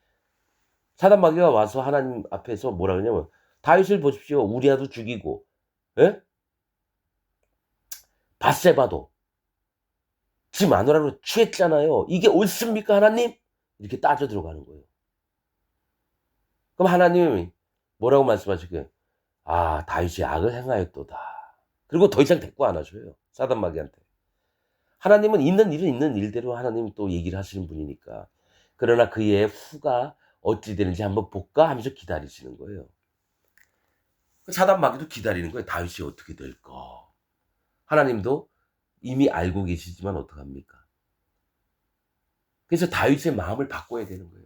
사단마귀가 와서 하나님 앞에서 뭐라 그러냐면 다윗을 보십시오. 우리아도 죽이고, 예? 밧세바도 지 마누라로 취했잖아요. 이게 옳습니까 하나님? 이렇게 따져 들어가는 거예요. 그럼 하나님이 뭐라고 말씀하실까요? 아, 다윗이 악을 행하였도다. 그리고 더 이상 대꾸 안 하셔요. 사단마귀한테. 하나님은 있는 일은 있는 일대로 하나님 또 얘기를 하시는 분이니까. 그러나 그의 후가 어찌 되는지 한번 볼까 하면서 기다리시는 거예요. 사단마귀도 기다리는 거예요. 다윗이 어떻게 될까? 하나님도 이미 알고 계시지만 어떡합니까? 그래서 다윗의 마음을 바꿔야 되는 거예요.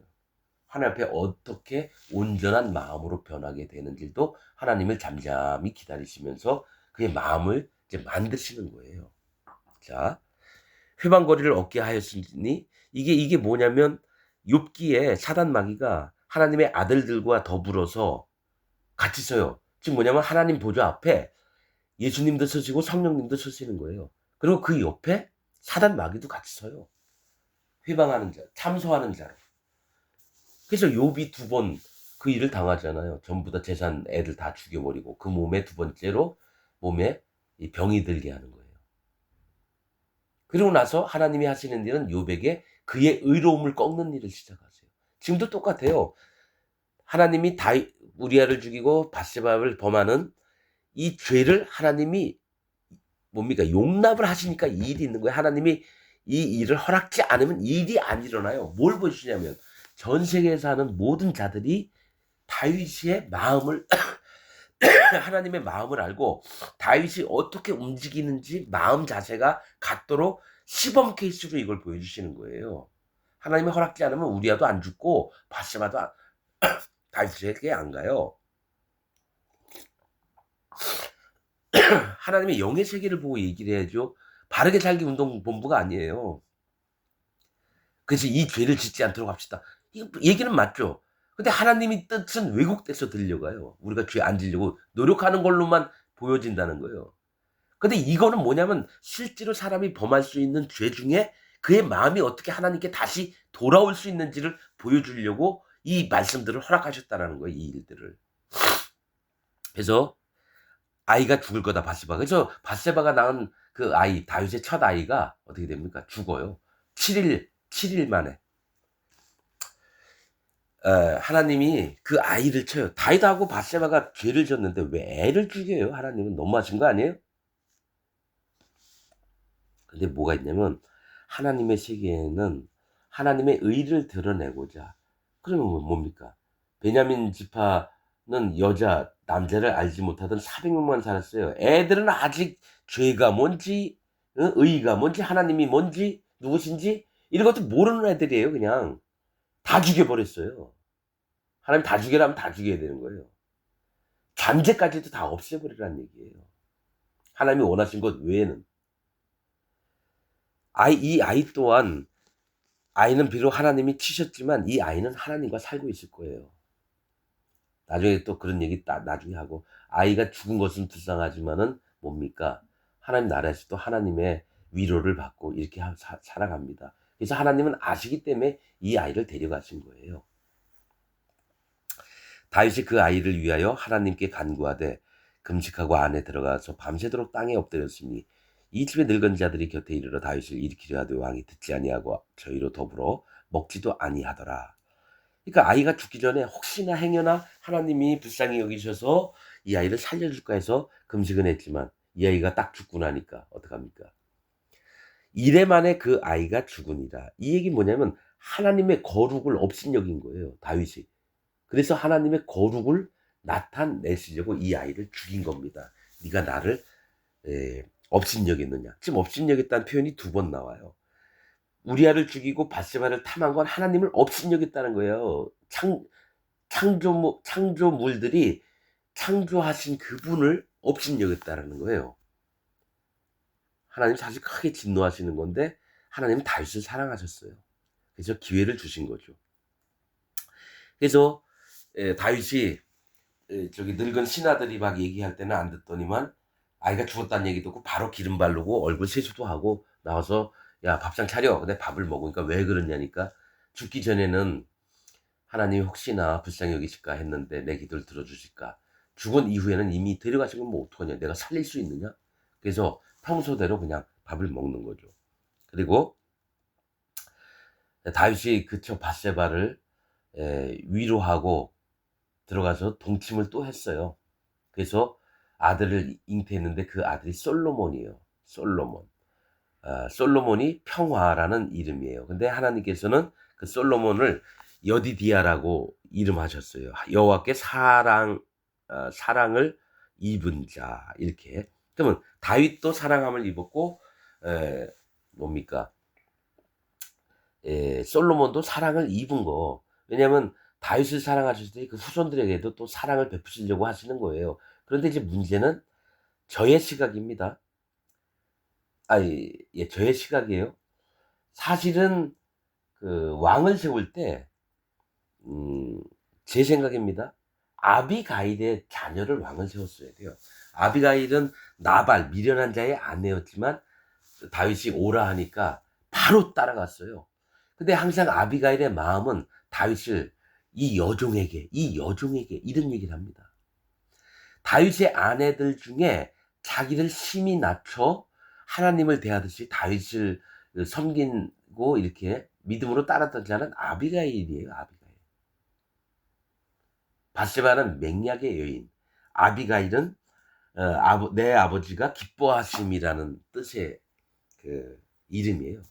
하나님 앞에 어떻게 온전한 마음으로 변하게 되는지도 하나님을 잠잠히 기다리시면서 그의 마음을 이제 만드시는 거예요. 자, 회방거리를 얻게 하였으니 이게 뭐냐면 욥기에 사단마귀가 하나님의 아들들과 더불어서 같이 서요. 즉 뭐냐면 하나님 보좌 앞에 예수님도 서시고 성령님도 서시는 거예요. 그리고 그 옆에 사단마귀도 같이 서요. 회방하는 자, 참소하는 자로. 그래서 욥이 2번 그 일을 당하잖아요. 전부 다 재산 애들 다 죽여버리고 그 몸에 2번째로 몸에 이 병이 들게 하는 거예요. 그리고 나서 하나님이 하시는 일은 욥에게 그의 의로움을 꺾는 일을 시작하세요. 지금도 똑같아요. 하나님이 우리아를 죽이고 밧세바를 범하는 이 죄를 하나님이 뭡니까? 용납을 하시니까 이 일이 있는 거예요. 하나님이 이 일을 허락지 않으면 이 일이 안 일어나요. 뭘 보여주냐면 전 세계에 사는 모든 자들이 다윗의 마음을 하나님의 마음을 알고 다윗이 어떻게 움직이는지 마음 자세가 같도록 시범 케이스로 이걸 보여주시는 거예요. 하나님이 허락지 않으면 우리아도 안 죽고 밧세바도 다윗에게 안 가요. 하나님의 영의 세계를 보고 얘기를 해야죠. 바르게 살기 운동본부가 아니에요. 그래서 이 죄를 짓지 않도록 합시다. 이 얘기는 맞죠. 근데 하나님의 뜻은 왜곡돼서 들려가요. 우리가 죄 안 지려고 노력하는 걸로만 보여진다는 거예요. 근데 이거는 뭐냐면 실제로 사람이 범할 수 있는 죄 중에 그의 마음이 어떻게 하나님께 다시 돌아올 수 있는지를 보여주려고 이 말씀들을 허락하셨다라는 거예요. 이 일들을. 그래서 아이가 죽을 거다 밧세바. 그래서 밧세바가 낳은 그 아이 다윗의 첫 아이가 어떻게 됩니까? 죽어요. 7일 만에. 하나님이 그 아이를 쳐요. 다윗하고 밧세바가 죄를 졌는데 왜 애를 죽여요? 하나님은 너무하신 거 아니에요? 근데 뭐가 있냐면 하나님의 세계에는 하나님의 의를 드러내고자 그러면 뭡니까? 베냐민 지파는 남자를 알지 못하던 400명만 살았어요. 애들은 아직 죄가 뭔지, 의가 뭔지, 하나님이 뭔지, 누구신지 이런 것도 모르는 애들이에요. 그냥 다 죽여버렸어요. 하나님 다 죽여라면 다 죽여야 되는 거예요. 잔재까지도 다 없애버리라는 얘기예요. 하나님이 원하신 것 외에는. 이 아이 또한 아이는 비록 하나님이 치셨지만 이 아이는 하나님과 살고 있을 거예요. 나중에 또 그런 얘기 나중에 하고 아이가 죽은 것은 불쌍하지만은 뭡니까? 하나님 나라에서 또 하나님의 위로를 받고 이렇게 살아갑니다. 그래서 하나님은 아시기 때문에 이 아이를 데려가신 거예요. 다윗이 그 아이를 위하여 하나님께 간구하되 금식하고 안에 들어가서 밤새도록 땅에 엎드렸으니 이 집의 늙은 자들이 곁에 이르러 다윗을 일으키려 하되 왕이 듣지 아니하고 저희로 더불어 먹지도 아니하더라. 그러니까 아이가 죽기 전에 혹시나 행여나 하나님이 불쌍히 여기셔서 이 아이를 살려줄까 해서 금식은 했지만 이 아이가 딱 죽고 나니까 어떡합니까? 이래 만에 그 아이가 죽으니라. 이 얘기 뭐냐면 하나님의 거룩을 업신여긴 거예요. 다윗이. 그래서 하나님의 거룩을 나타내시려고 이 아이를 죽인 겁니다. 네가 나를 업신여겼느냐. 지금 업신여겼다는 표현이 2번 나와요. 우리아를 죽이고 밧세바를 탐한 건 하나님을 업신여겼다는 거예요. 창조물들이 창조하신 그분을 업신여겼다라는 거예요. 하나님 사실 크게 진노하시는 건데 하나님은 다윗을 사랑하셨어요. 그래서 기회를 주신 거죠. 그래서 다윗이 저기 늙은 신하들이 막 얘기할 때는 안 듣더니만 아이가 죽었다는 얘기 듣고 바로 기름 바르고 얼굴 세수도 하고 나와서 야 밥상 차려. 근데 밥을 먹으니까 왜 그러냐니까 죽기 전에는 하나님이 혹시나 불쌍히 여기실까 했는데 내 기도를 들어주실까. 죽은 이후에는 이미 데려가신 건 뭐 어떡하냐. 내가 살릴 수 있느냐. 그래서 평소대로 그냥 밥을 먹는 거죠. 그리고 다윗이 그쵸 밧세바를 위로하고 들어가서 동침을 또 했어요. 그래서 아들을 잉태했는데 그 아들이 솔로몬이에요. 솔로몬. 솔로몬이 평화라는 이름이에요. 근데 하나님께서는 그 솔로몬을 여디디아라고 이름하셨어요. 여호와께 사랑을 입은 자 이렇게. 그러면 다윗도 사랑함을 입었고 뭡니까? 솔로몬도 사랑을 입은 거. 왜냐하면 다윗을 사랑하실 때 그 후손들에게도 또 사랑을 베푸시려고 하시는 거예요. 그런데 이제 문제는 저의 시각입니다. 예, 저의 시각이에요. 사실은 그 왕을 세울 때, 제 생각입니다. 아비가일의 자녀를 왕을 세웠어야 돼요. 아비가일은 나발, 미련한 자의 아내였지만 다윗이 오라 하니까 바로 따라갔어요. 근데 항상 아비가일의 마음은 다윗을 이 여종에게 이런 얘기를 합니다. 다윗의 아내들 중에 자기를 심히 낮춰 하나님을 대하듯이 다윗을 섬기고 이렇게 믿음으로 따랐던 자는 아비가일이에요. 아비가일. 밧세바는 맹약의 여인, 아비가일은 내 아버지가 기뻐하심이라는 뜻의 그 이름이에요.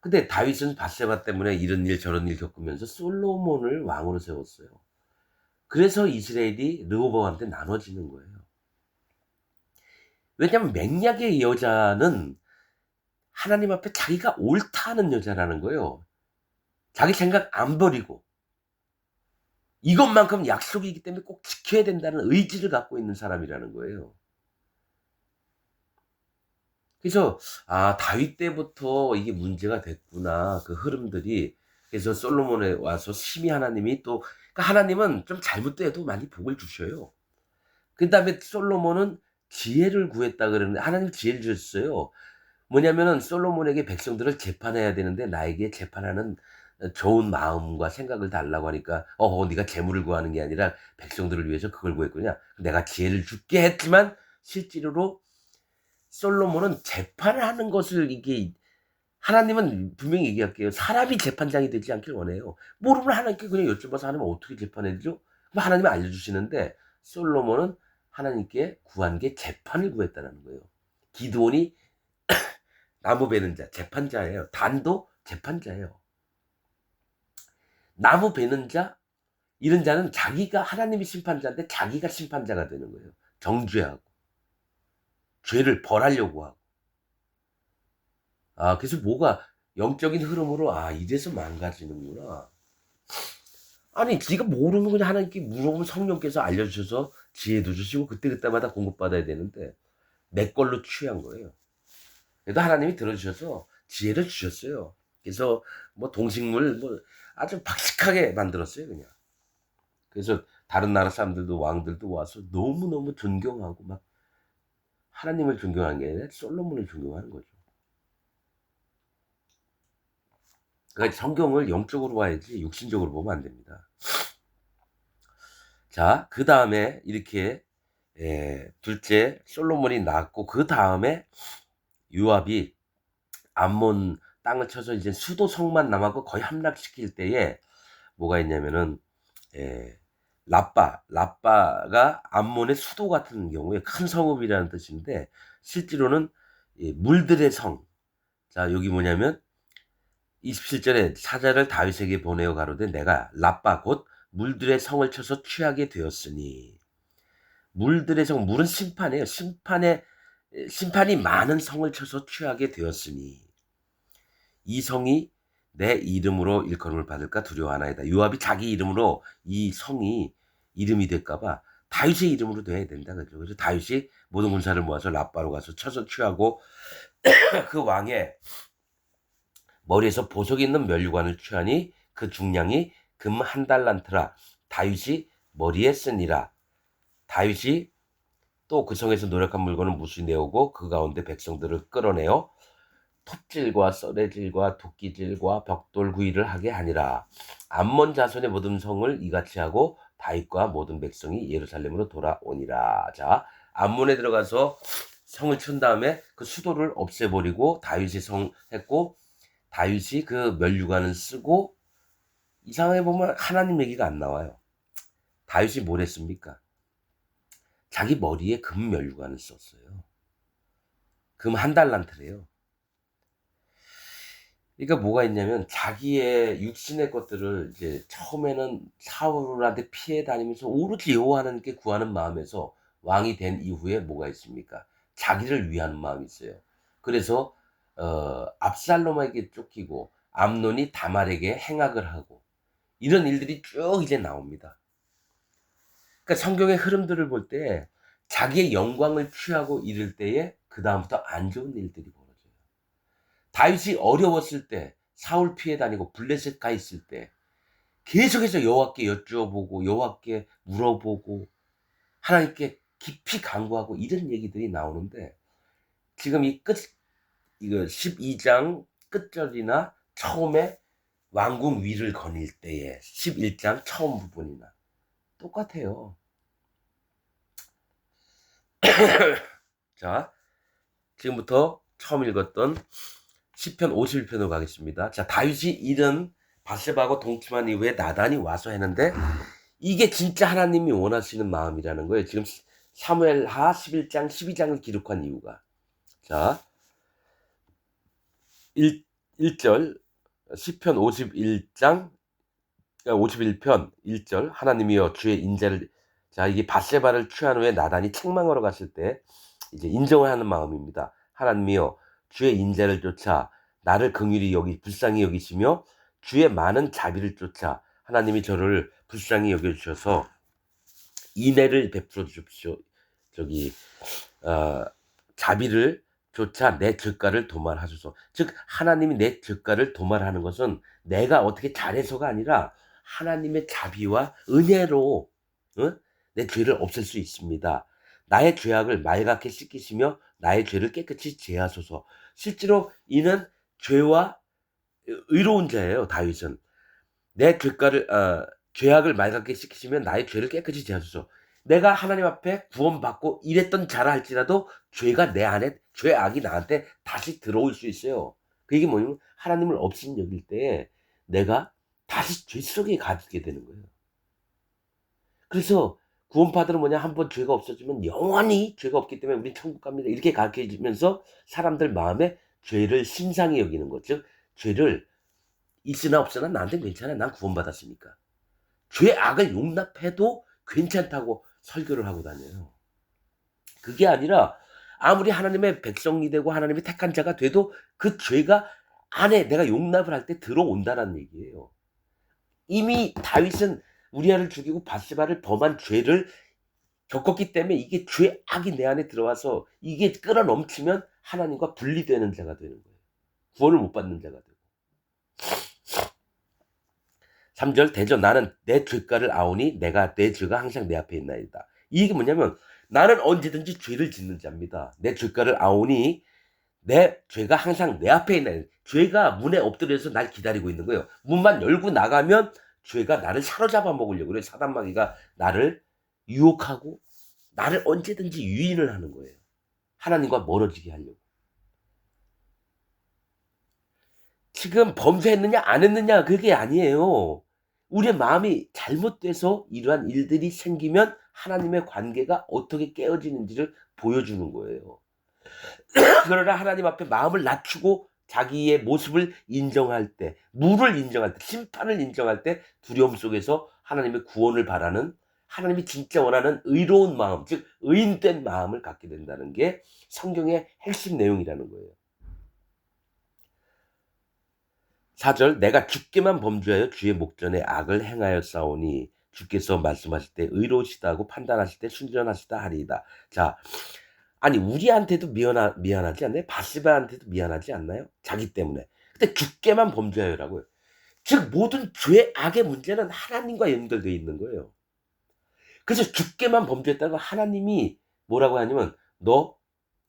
근데 다윗은 밧세바 때문에 이런 일 저런 일 겪으면서 솔로몬을 왕으로 세웠어요. 그래서 이스라엘이 르호보암한테 나눠지는 거예요. 왜냐하면 맹약의 여자는 하나님 앞에 자기가 옳다는 여자라는 거예요. 자기 생각 안 버리고 이것만큼 약속이기 때문에 꼭 지켜야 된다는 의지를 갖고 있는 사람이라는 거예요. 그래서 다윗 때부터 이게 문제가 됐구나. 그 흐름들이. 그래서 솔로몬에 와서 심히 하나님이 또 그러니까 하나님은 좀 잘못돼도 많이 복을 주셔요. 그다음에 솔로몬은 지혜를 구했다 그러는데 하나님 지혜를 주셨어요. 뭐냐면은 솔로몬에게 백성들을 재판해야 되는데 나에게 재판하는 좋은 마음과 생각을 달라고 하니까 네가 재물을 구하는 게 아니라 백성들을 위해서 그걸 구했구나. 내가 지혜를 줄게 했지만 실제로 솔로몬은 재판을 하는 것을 이게 하나님은 분명히 얘기할게요. 사람이 재판장이 되지 않길 원해요. 모르면 하나님께 그냥 여쭤봐서 하나님 어떻게 재판해 주죠? 그럼 하나님은 알려주시는데 솔로몬은 하나님께 구한 게 재판을 구했다는 거예요. 기드온이 나무 베는 자, 재판자예요. 단도 재판자예요. 나무 베는 자, 이런 자는 자기가 하나님이 심판자인데 자기가 심판자가 되는 거예요. 정죄하고 죄를 벌하려고 하고. 그래서 뭐가 영적인 흐름으로 이래서 망가지는구나. 아니 네가 모르는 거 하나님께 물어보면 성령께서 알려주셔서 지혜도 주시고 그때그때마다 공급받아야 되는데 내 걸로 취한 거예요. 그래도 하나님이 들어주셔서 지혜를 주셨어요. 그래서 뭐 동식물 뭐 아주 박식하게 만들었어요 그냥. 그래서 다른 나라 사람들도 왕들도 와서 너무너무 존경하고 막 하나님을 존경하는 게 아니라 솔로몬을 존경하는 거죠. 그러니까 성경을 영적으로 봐야지 육신적으로 보면 안 됩니다. 자, 그 다음에 이렇게 둘째 솔로몬이 낳았고 그 다음에 요압이 암몬 땅을 쳐서 이제 수도 성만 남았고 거의 함락시킬 때에 뭐가 있냐면은 라빠가 암몬의 수도 같은 경우에 큰 성읍이라는 뜻인데 실제로는 물들의 성. 자, 여기 뭐냐면 27절에 사자를 다윗에게 보내어 가로되 내가 라빠 곧 물들의 성을 쳐서 취하게 되었으니 물들의 성 물은 심판이에요. 심판이 많은 성을 쳐서 취하게 되었으니 이 성이 내 이름으로 일컬음을 받을까 두려워하나이다. 요압이 자기 이름으로 이 성이 이름이 될까 봐 다윗의 이름으로 돼야 된다. 그래서 다윗이 모든 군사를 모아서 라빠로 가서 쳐서 취하고 그 왕의 머리에서 보석이 있는 면류관을 취하니 그 중량이 금 1달란트라. 다윗이 머리에 쓰니라. 다윗이 또 그 성에서 노력한 물건을 무수히 내오고 그 가운데 백성들을 끌어내어 톱질과 썰애질과 도끼질과 벽돌 구이를 하게 하니라. 암몬 자손의 모든 성을 이같이 하고 다윗과 모든 백성이 예루살렘으로 돌아오니라. 자, 암몬에 들어가서 성을 친 다음에 그 수도를 없애버리고 다윗이 성 했고 다윗이 그 면류관을 쓰고 이상하게 보면 하나님 얘기가 안 나와요. 다윗이 뭘 했습니까? 자기 머리에 금 면류관을 썼어요. 금 1달란트래요. 그러니까 뭐가 있냐면 자기의 육신의 것들을 이제 처음에는 사울한테 피해 다니면서 오로지 여호와 하나님께 구하는 마음에서 왕이 된 이후에 뭐가 있습니까? 자기를 위하는 마음이 있어요. 그래서 압살롬에게 쫓기고 암논이 다말에게 행악을 하고 이런 일들이 쭉 이제 나옵니다. 그러니까 성경의 흐름들을 볼 때 자기의 영광을 취하고 이럴 때에 그 다음부터 안 좋은 일들이 벌어져요. 다윗이 어려웠을 때 사울 피해 다니고 블레셋 가 있을 때 계속해서 여호와께 여쭈어보고 여호와께 물어보고 하나님께 깊이 간구하고 이런 얘기들이 나오는데 지금 이거 12장 끝절이나 처음에 왕궁 위를 거닐 때에 11장 처음 부분이나 똑같아요. 자, 지금부터 처음 읽었던 시편 51편으로 가겠습니다. 자, 다윗이 이런 바세바하고 동침한 이후에 나단이 와서 했는데 이게 진짜 하나님이 원하시는 마음이라는 거예요. 지금 사무엘하 11장 12장을 기록한 이유가. 자, 1절 시편 51장 51편 1절 하나님이여 주의 인자를 자 이게 바세바를 취한 후에 나단이 책망하러 갔을 때 이제 인정을 하는 마음입니다. 하나님이여 주의 인자를 쫓아 나를 긍휼히 여기 불쌍히 여기시며 주의 많은 자비를 쫓아 하나님이 저를 불쌍히 여겨 주셔서 인애를 베풀어 주십시오. 저기 자비를 쫓아 내 죄가를 도말하소서. 즉 하나님이 내 죄가를 도말하는 것은 내가 어떻게 잘해서가 아니라 하나님의 자비와 은혜로 내 죄를 없앨 수 있습니다. 나의 죄악을 맑게 씻기시며 나의 죄를 깨끗이 제하소서. 실제로 이는 죄와 의로운 자예요. 다윗은 내 죄악을 맑게 씻기시면 나의 죄를 깨끗이 제하소서. 내가 하나님 앞에 구원받고 이랬던 자라 할지라도 죄가 내 안에 죄악이 나한테 다시 들어올 수 있어요. 그게 뭐냐면 하나님을 없인 여길 때 내가 다시 죄 속에 갇히게 되는 거예요. 그래서 구원받으는 뭐냐 한번 죄가 없어지면 영원히 죄가 없기 때문에 우리 천국 갑니다. 이렇게 가르쳐지면서 사람들 마음에 죄를 신상히 여기는 것. 즉 죄를 있으나 없으나 나한테 괜찮아. 난 구원받았으니까. 죄악을 용납해도 괜찮다고 설교를 하고 다녀요. 그게 아니라 아무리 하나님의 백성이 되고 하나님의 택한 자가 돼도 그 죄가 안에 내가 용납을 할 때 들어온다는 얘기예요. 이미 다윗은 우리아를 죽이고 바세바를 범한 죄를 겪었기 때문에 이게 죄악이 내 안에 들어와서 이게 끌어넘치면 하나님과 분리되는 자가 되는 거예요. 구원을 못 받는 자가 되고. 3절 대저 나는 내 죄가를 아오니 내가 내 죄가 항상 내 앞에 있나이다. 이게 뭐냐면 나는 언제든지 죄를 짓는 자입니다. 내 죄가를 아오니 내 죄가 항상 내 앞에 있나이다. 죄가 문에 엎드려서 날 기다리고 있는 거예요. 문만 열고 나가면 죄가 나를 사로잡아 먹으려고 그래요. 사단마귀가 나를 유혹하고 나를 언제든지 유인을 하는 거예요. 하나님과 멀어지게 하려고. 지금 범죄했느냐 안 했느냐 그게 아니에요. 우리의 마음이 잘못돼서 이러한 일들이 생기면 하나님의 관계가 어떻게 깨어지는지를 보여주는 거예요. 그러나 하나님 앞에 마음을 낮추고 자기의 모습을 인정할 때, 물을 인정할 때, 심판을 인정할 때 두려움 속에서 하나님의 구원을 바라는 하나님이 진짜 원하는 의로운 마음, 즉 의인된 마음을 갖게 된다는 게 성경의 핵심 내용이라는 거예요. 4절 내가 주께만 범죄하여 주의 목전에 악을 행하였사오니 주께서 말씀하실 때 의로우시다고 판단하실 때 순전하시다 하리이다. 자, 아니 우리한테도 미안하지 않나요? 바스바한테도 미안하지 않나요? 자기 때문에. 근데 주께만 범죄하여라고요. 즉 모든 죄 악의 문제는 하나님과 연결되어 있는 거예요. 그래서 주께만 범죄했다고 하나님이 뭐라고 하냐면 "너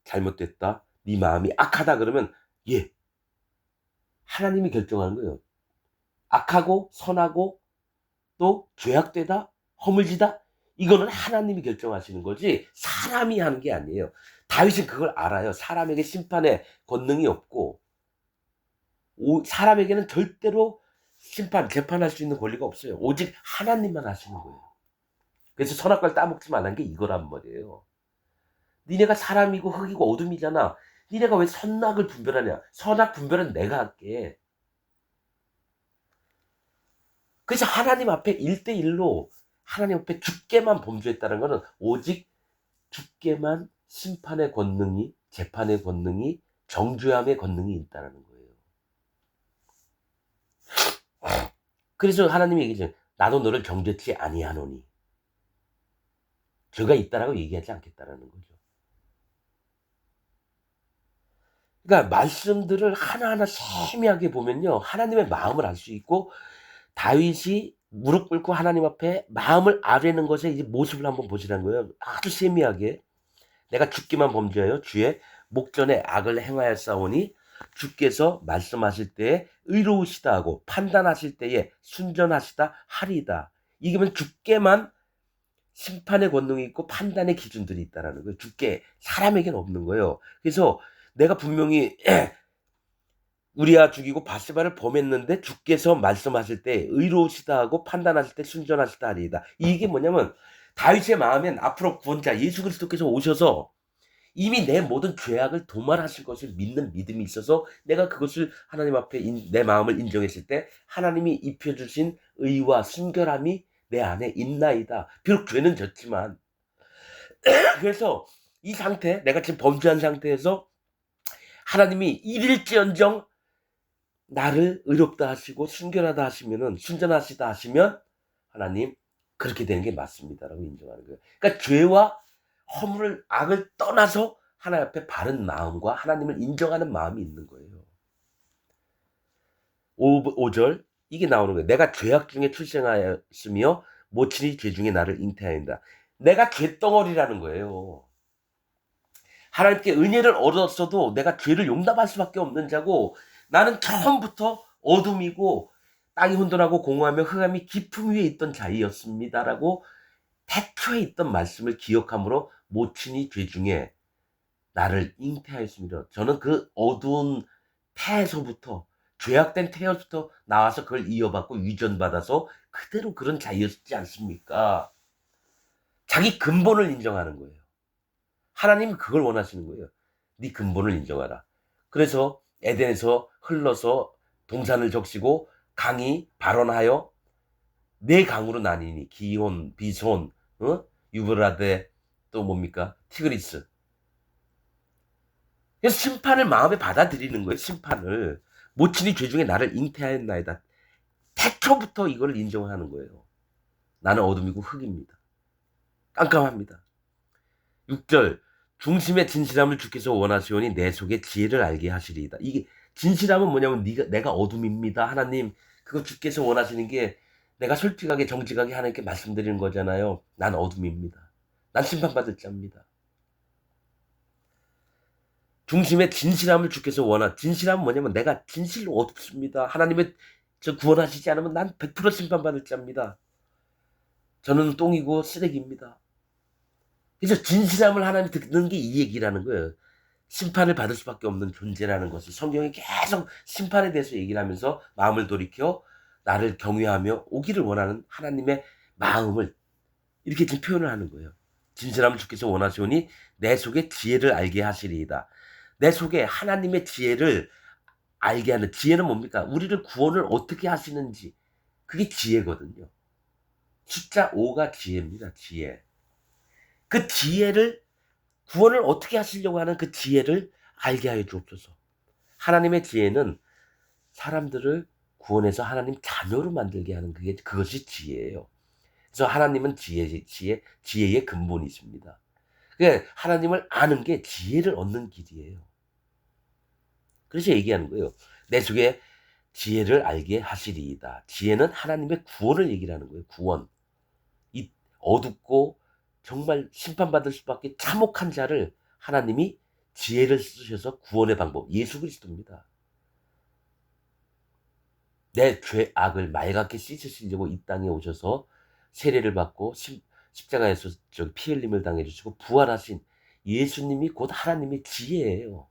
잘못됐다. 네 마음이 악하다." 그러면 예. 하나님이 결정하는 거예요. 악하고 선하고 또 죄악되다, 허물지다 이거는 하나님이 결정하시는 거지 사람이 하는 게 아니에요. 다윗은 그걸 알아요. 사람에게 심판의 권능이 없고 사람에게는 절대로 재판할 수 있는 권리가 없어요. 오직 하나님만 하시는 거예요. 그래서 선악과를 따먹지 말라는 게 이거란 말이에요. 니네가 사람이고 흙이고 어둠이잖아. 니네가 왜 선악을 분별하냐. 선악 분별은 내가 할게. 그래서 하나님 앞에 1대1로 하나님 앞에 주께만 범죄했다는 것은 오직 주께만 심판의 권능이 재판의 권능이 정죄함의 권능이 있다는 거예요. 그래서 하나님이 얘기하죠. 나도 너를 정죄치 아니하노니. 죄가 있다라고 얘기하지 않겠다라는 거죠. 그러니까 말씀들을 하나하나 세미하게 보면요. 하나님의 마음을 알 수 있고 다윗이 무릎 꿇고 하나님 앞에 마음을 아뢰는 것의 이제 모습을 한번 보시라는 거예요. 아주 세미하게. 내가 죽기만 범죄하여 주의 목전에 악을 행하였사오니 주께서 말씀하실 때에 의로우시다 하고 판단하실 때에 순전하시다 하리이다. 이게면 주께만 심판의 권능이 있고 판단의 기준들이 있다라는 거예요. 주께 사람에게는 없는 거예요. 그래서 내가 분명히 우리아 죽이고 바세바를 범했는데 주께서 말씀하실 때 의로우시다 하고 판단하실 때 순전하시다 하리이다. 이게 뭐냐면 다윗의 마음엔 앞으로 구원자 예수 그리스도께서 오셔서 이미 내 모든 죄악을 도말하실 것을 믿는 믿음이 있어서 내가 그것을 하나님 앞에 내 마음을 인정했을 때 하나님이 입혀주신 의와 순결함이 내 안에 있나이다. 비록 죄는 졌지만 그래서 이 상태 내가 지금 범죄한 상태에서 하나님이 일일지언정 나를 의롭다 하시고 순결하다 하시면은 순전하시다 하시면 하나님 그렇게 되는 게 맞습니다라고 인정하는 거예요. 그러니까 죄와 허물을 악을 떠나서 하나님 앞에 바른 마음과 하나님을 인정하는 마음이 있는 거예요. 5절 이게 나오는 거예요. 내가 죄악 중에 출생하였으며 모친이 죄 중에 나를 잉태하였다. 내가 죄덩어리라는 거예요. 하나님께 은혜를 얻었어도 내가 죄를 용납할 수밖에 없는 자고 나는 처음부터 어둠이고 땅이 혼돈하고 공허하며 흑암이 깊음 위에 있던 자이었습니다라고 태초에 있던 말씀을 기억함으로 모친이 죄 중에 나를 잉태하였습니다. 저는 그 어두운 태에서부터 죄악된 태에서부터 나와서 그걸 이어받고 유전받아서 그대로 그런 자이었지 않습니까? 자기 근본을 인정하는 거예요. 하나님은 그걸 원하시는 거예요. 네 근본을 인정하라. 그래서 에덴에서 흘러서 동산을 적시고 강이 발원하여 네 강으로 나뉘니 기혼, 비손, 유브라데 또 뭡니까? 티그리스. 그래서 심판을 마음에 받아들이는 거예요. 심판을. 모친이 죄 중에 나를 잉태하였나이다. 태초부터 이걸 인정하는 거예요. 나는 어둠이고 흙입니다. 깜깜합니다. 6절 중심의 진실함을 주께서 원하시오니 내 속에 지혜를 알게 하시리이다. 이게 진실함은 뭐냐면 내가 어둠입니다. 하나님 그거 주께서 원하시는 게 내가 솔직하게 정직하게 하나님께 말씀드리는 거잖아요. 난 어둠입니다. 난 심판받을 자입니다. 중심의 진실함을 주께서 진실함은 뭐냐면 내가 진실로 어둡습니다. 하나님의 저 구원하시지 않으면 난 100% 심판받을 자입니다. 저는 똥이고 쓰레기입니다. 그래서 진실함을 하나님 듣는 게 이 얘기라는 거예요. 심판을 받을 수밖에 없는 존재라는 것을 성경이 계속 심판에 대해서 얘기를 하면서 마음을 돌이켜 나를 경외하며 오기를 원하는 하나님의 마음을 이렇게 지금 표현을 하는 거예요. 진실함을 주께서 원하시오니 내 속에 지혜를 알게 하시리이다. 내 속에 하나님의 지혜를 알게 하는 지혜는 뭡니까? 우리를 구원을 어떻게 하시는지 그게 지혜거든요. 숫자 5가 지혜입니다. 지혜. 그 지혜를 구원을 어떻게 하시려고 하는 그 지혜를 알게 하여 주옵소서. 하나님의 지혜는 사람들을 구원해서 하나님 자녀로 만들게 하는 그것이 지혜예요. 그래서 하나님은 지혜의 근본이십니다. 그러니까 하나님을 아는 게 지혜를 얻는 길이에요. 그래서 얘기하는 거예요. 내 속에 지혜를 알게 하시리이다. 지혜는 하나님의 구원을 얘기를 하는 거예요. 구원. 이 어둡고 정말 심판받을 수밖에 참혹한 자를 하나님이 지혜를 쓰셔서 구원의 방법, 예수 그리스도입니다. 내 죄악을 말갛게 씻으시려고 이 땅에 오셔서 세례를 받고 십자가에서 피 흘림을 당해 주시고 부활하신 예수님이 곧 하나님의 지혜예요.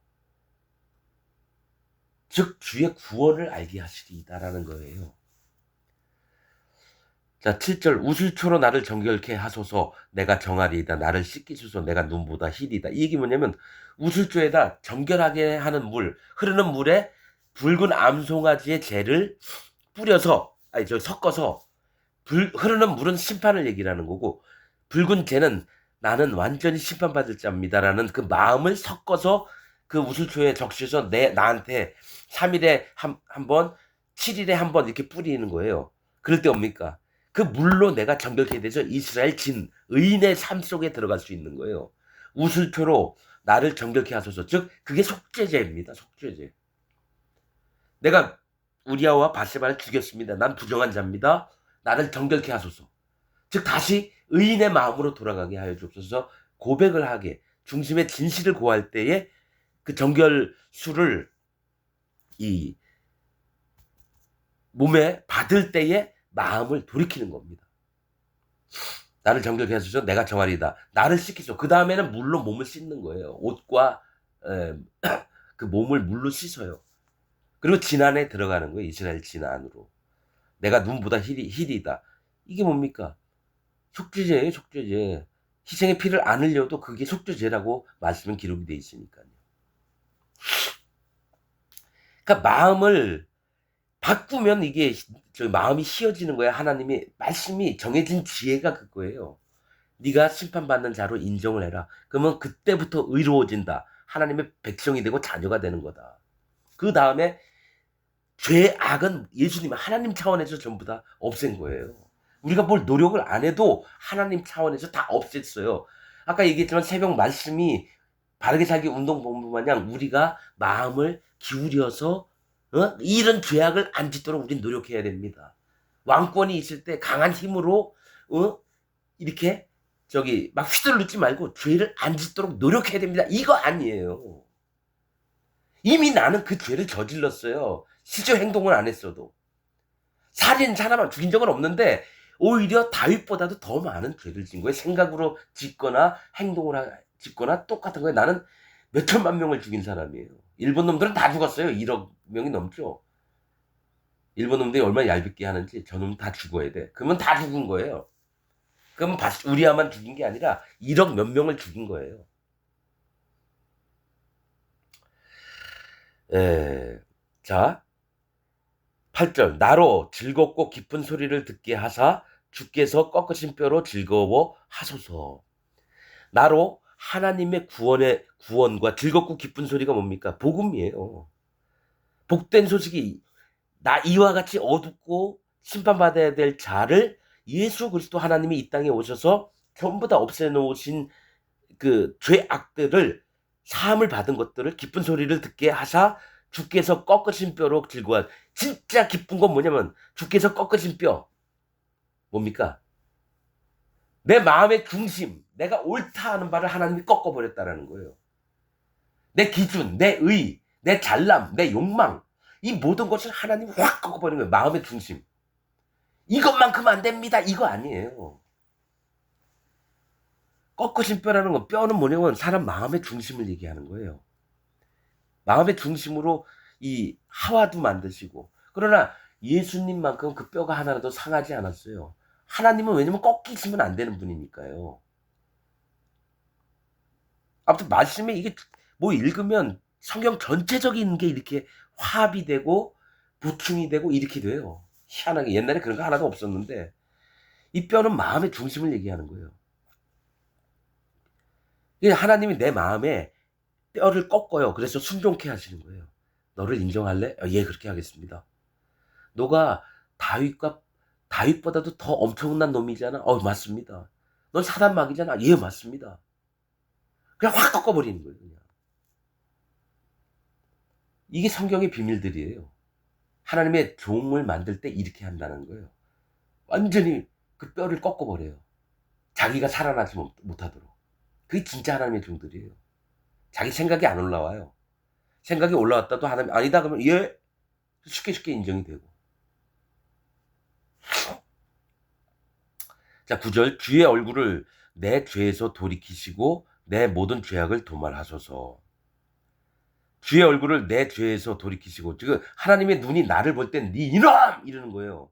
즉 주의 구원을 알게 하시리이다라는 거예요. 자, 7절 우슬초로 나를 정결케 하소서 내가 정하리이다. 나를 씻기소서 내가 눈보다 희리이다. 이 얘기 뭐냐면 우슬초에다 정결하게 하는 물, 흐르는 물에 붉은 암송아지의 재를 뿌려서 섞어서 흐르는 물은 심판을 얘기를 하는 거고 붉은 재는 나는 완전히 심판받을 자입니다라는 그 마음을 섞어서 그 우슬초에 적셔서 나한테 3일에 한 번, 7일에 한 번 이렇게 뿌리는 거예요. 그럴 때 뭡니까? 그 물로 내가 정결케 돼서 이스라엘 의인의 삶 속에 들어갈 수 있는 거예요. 우슬초로 나를 정결케 하소서. 즉 그게 속죄제입니다. 속죄제. 내가 우리아와 바세바를 죽였습니다. 난 부정한 자입니다. 나를 정결케 하소서. 즉 다시 의인의 마음으로 돌아가게 하여 주옵소서. 고백을 하게 중심의 진실을 고할 때에 그 정결수를 이 몸에 받을 때에 마음을 돌이키는 겁니다. 나를 정결케 하소서. 내가 정하리이다. 나를 씻기소. 그 다음에는 물로 몸을 씻는 거예요. 옷과 그 몸을 물로 씻어요. 그리고 진 안에 들어가는 거예요. 이스라엘 진 안으로. 내가 눈보다 희리이다. 이게 뭡니까? 속죄제예요. 속죄제. 희생의 피를 안 흘려도 그게 속죄제라고 말씀은 기록이 돼 있으니까요. 그러니까 마음을 바꾸면 이게 마음이 휘어지는 거야. 하나님이 말씀이 정해진 지혜가 그거예요. 네가 심판받는 자로 인정을 해라. 그러면 그때부터 의로워진다. 하나님의 백성이 되고 자녀가 되는 거다. 그 다음에 죄악은 예수님 하나님 차원에서 전부 다 없앤 거예요. 우리가 뭘 노력을 안 해도 하나님 차원에서 다 없앴어요. 아까 얘기했지만 새벽 말씀이 바르게 살기 운동본부 마냥 우리가 마음을 기울여서 이런 죄악을 안 짓도록 우린 노력해야 됩니다. 왕권이 있을 때 강한 힘으로 이렇게 막 휘둘르지 말고 죄를 안 짓도록 노력해야 됩니다. 이거 아니에요. 이미 나는 그 죄를 저질렀어요. 실제 행동을 안 했어도. 살인 사람 죽인 적은 없는데 오히려 다윗보다도 더 많은 죄를 진 거예요. 생각으로 짓거나 행동을 짓거나 똑같은 거예요. 나는 몇 천만 명을 죽인 사람이에요. 일본 놈들은 다 죽었어요. 1억 명이 넘죠. 일본 놈들이 얼마나 얄밉게 하는지 저놈 다 죽어야 돼. 그러면 다 죽은 거예요. 그러면 우리야만 죽인 게 아니라 1억 몇 명을 죽인 거예요. 자 8절 나로 즐겁고 기쁜 소리를 듣게 하사 주께서 꺾으신 뼈로 즐거워 하소서. 나로 하나님의 구원과 즐겁고 기쁜 소리가 뭡니까? 복음이에요. 복된 소식이 이와 같이 어둡고 심판받아야 될 자를 예수 그리스도 하나님이 이 땅에 오셔서 전부 다 없애놓으신 그 죄악들을 사함을 받은 것들을 기쁜 소리를 듣게 하사 주께서 꺾으신 뼈로 즐거워. 진짜 기쁜 건 뭐냐면 주께서 꺾으신 뼈 뭡니까? 내 마음의 중심, 내가 옳다 하는 바를 하나님이 꺾어버렸다라는 거예요. 내 기준, 내 의, 내 잘남, 내 욕망 이 모든 것을 하나님이 확 꺾어버리는 거예요. 마음의 중심. 이것만큼 안 됩니다. 이거 아니에요. 꺾으신 뼈라는 건 뼈는 뭐냐면 사람 마음의 중심을 얘기하는 거예요. 마음의 중심으로 이 하와도 만드시고 그러나 예수님만큼 그 뼈가 하나라도 상하지 않았어요. 하나님은 왜냐면 꺾이시면 안 되는 분이니까요. 아무튼 말씀에 이게 뭐 읽으면 성경 전체적인 게 이렇게 화합이 되고 보충이 되고 이렇게 돼요. 희한하게 옛날에 그런 거 하나도 없었는데 이 뼈는 마음의 중심을 얘기하는 거예요. 하나님이 내 마음에 뼈를 꺾어요. 그래서 순종케 하시는 거예요. 너를 인정할래? 예, 그렇게 하겠습니다. 너가 다윗보다도 더 엄청난 놈이잖아. 맞습니다. 넌 사단마귀잖아. 예, 맞습니다. 그냥 확 꺾어버리는 거예요. 그냥. 이게 성경의 비밀들이에요. 하나님의 종을 만들 때 이렇게 한다는 거예요. 완전히 그 뼈를 꺾어버려요. 자기가 살아나지 못하도록. 그게 진짜 하나님의 종들이에요. 자기 생각이 안 올라와요. 생각이 올라왔다도 하나님 아니다 그러면 예, 쉽게 인정이 되고. 자, 9절. 주의 얼굴을 내 죄에서 돌이키시고 내 모든 죄악을 도말하소서. 주의 얼굴을 내 죄에서 돌이키시고, 지금 하나님의 눈이 나를 볼 땐 네 이놈! 이러는 거예요.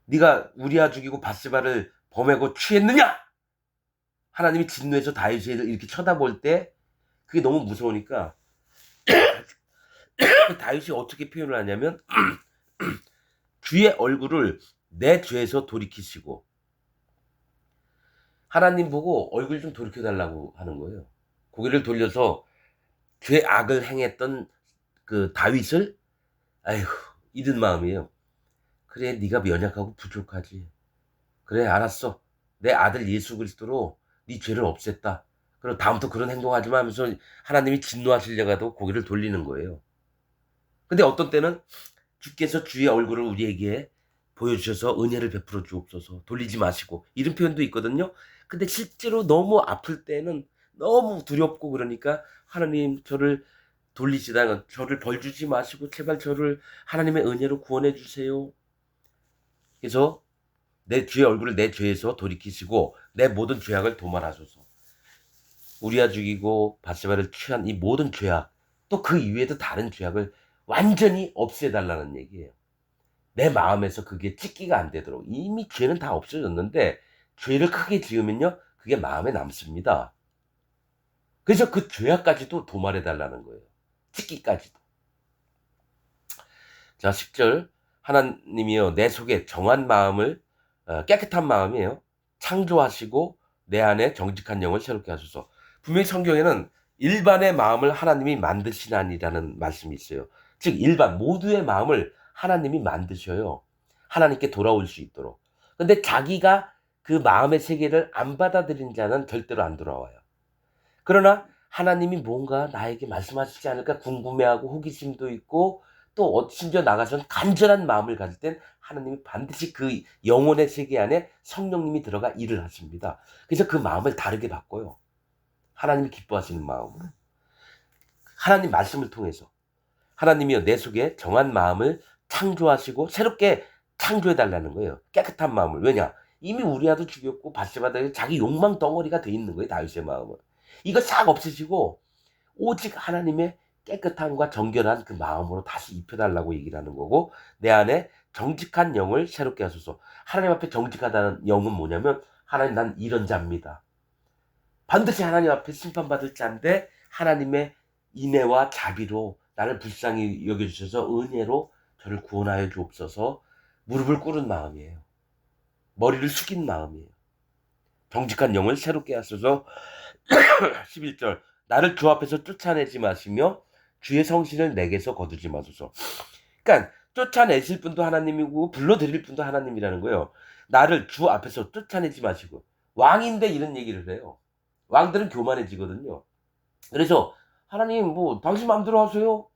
네가 우리아 죽이고 바스바를 범하고 취했느냐? 하나님이 진노해서 다윗을 이렇게 쳐다볼 때 그게 너무 무서우니까 다윗이 어떻게 표현을 하냐면 주의 얼굴을 내 죄에서 돌이키시고, 하나님 보고 얼굴 좀 돌이켜달라고 하는 거예요. 고개를 돌려서 죄악을 행했던 그 다윗을 아이고 이런 마음이에요. 그래, 네가 연약하고 부족하지. 그래, 알았어. 내 아들 예수 그리스도로 네 죄를 없앴다. 그럼 다음부터 그런 행동하지 마 하면서 하나님이 진노하시려가도 고개를 돌리는 거예요. 근데 어떤 때는 주께서 주의 얼굴을 우리에게 보여주셔서 은혜를 베풀어 주옵소서, 돌리지 마시고, 이런 표현도 있거든요. 근데 실제로 너무 아플 때는 너무 두렵고 그러니까 하나님 저를 돌리시다가 저를 벌 주지 마시고 제발 저를 하나님의 은혜로 구원해 주세요. 그래서 내 주의 얼굴을 내 죄에서 돌이키시고 내 모든 죄악을 도말하소서. 우리아 죽이고 바세바를 취한 이 모든 죄악, 또 그 이외에도 다른 죄악을 완전히 없애달라는 얘기예요. 내 마음에서 그게 찍기가 안 되도록. 이미 죄는 다 없어졌는데 죄를 크게 지으면요 그게 마음에 남습니다. 그래서 그 죄악까지도 도말해달라는 거예요. 찍기까지도. 자, 10절. 하나님이여 내 속에 정한 마음을, 깨끗한 마음이에요, 창조하시고 내 안에 정직한 영을 새롭게 하소서. 분명히 성경에는 일반의 마음을 하나님이 만드시나니라는 말씀이 있어요. 즉 일반 모두의 마음을 하나님이 만드셔요. 하나님께 돌아올 수 있도록. 근데 자기가 그 마음의 세계를 안 받아들인 자는 절대로 안 돌아와요. 그러나 하나님이 뭔가 나에게 말씀하시지 않을까 궁금해하고 호기심도 있고, 또 심지어 나가서는 간절한 마음을 가질 땐 하나님이 반드시 그 영혼의 세계 안에 성령님이 들어가 일을 하십니다. 그래서 그 마음을 다르게 바꿔요. 하나님이 기뻐하시는 마음으로. 하나님 말씀을 통해서. 하나님이여 내 속에 정한 마음을 창조하시고 새롭게 창조해달라는 거예요. 깨끗한 마음을. 왜냐? 이미 우리아도 죽였고 바세바도 자기 욕망 덩어리가 돼 있는 거예요. 다윗의 마음은. 이거 싹 없애시고 오직 하나님의 깨끗함과 정결한 그 마음으로 다시 입혀달라고 얘기를 하는 거고, 내 안에 정직한 영을 새롭게 하소서. 하나님 앞에 정직하다는 영은 뭐냐면 하나님 난 이런 자입니다. 반드시 하나님 앞에 심판받을 자인데 하나님의 인애와 자비로 나를 불쌍히 여겨주셔서 은혜로 저를 구원하여 주옵소서. 무릎을 꿇은 마음이에요. 머리를 숙인 마음이에요. 정직한 영을 새롭게 하소서. 11절. 나를 주 앞에서 쫓아내지 마시며 주의 성신을 내게서 거두지 마소서. 그러니까 쫓아내실 분도 하나님이고 불러드릴 분도 하나님이라는 거예요. 나를 주 앞에서 쫓아내지 마시고. 왕인데 이런 얘기를 해요. 왕들은 교만해지거든요. 그래서 하나님 뭐 당신 마음대로 하세요.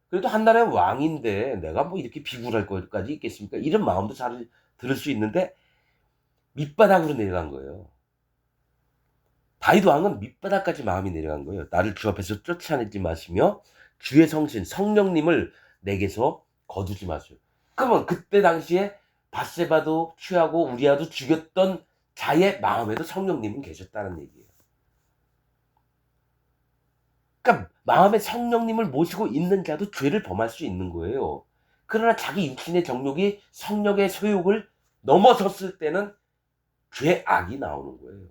그래도 한 나라의 왕인데 내가 뭐 이렇게 비굴할 것까지 있겠습니까? 이런 마음도 잘 들을 수 있는데 밑바닥으로 내려간 거예요. 다윗 왕은 밑바닥까지 마음이 내려간 거예요. 나를 주 앞에서 쫓아내지 마시며 주의 성신 성령님을 내게서 거두지 마세요. 그러면 그때 당시에 바세바도 취하고 우리아도 죽였던 자의 마음에도 성령님은 계셨다는 얘기예요. 그러니까 마음에 성령님을 모시고 있는 자도 죄를 범할 수 있는 거예요. 그러나 자기 육신의 정욕이 성령의 소욕을 넘어섰을 때는 죄악이 나오는 거예요.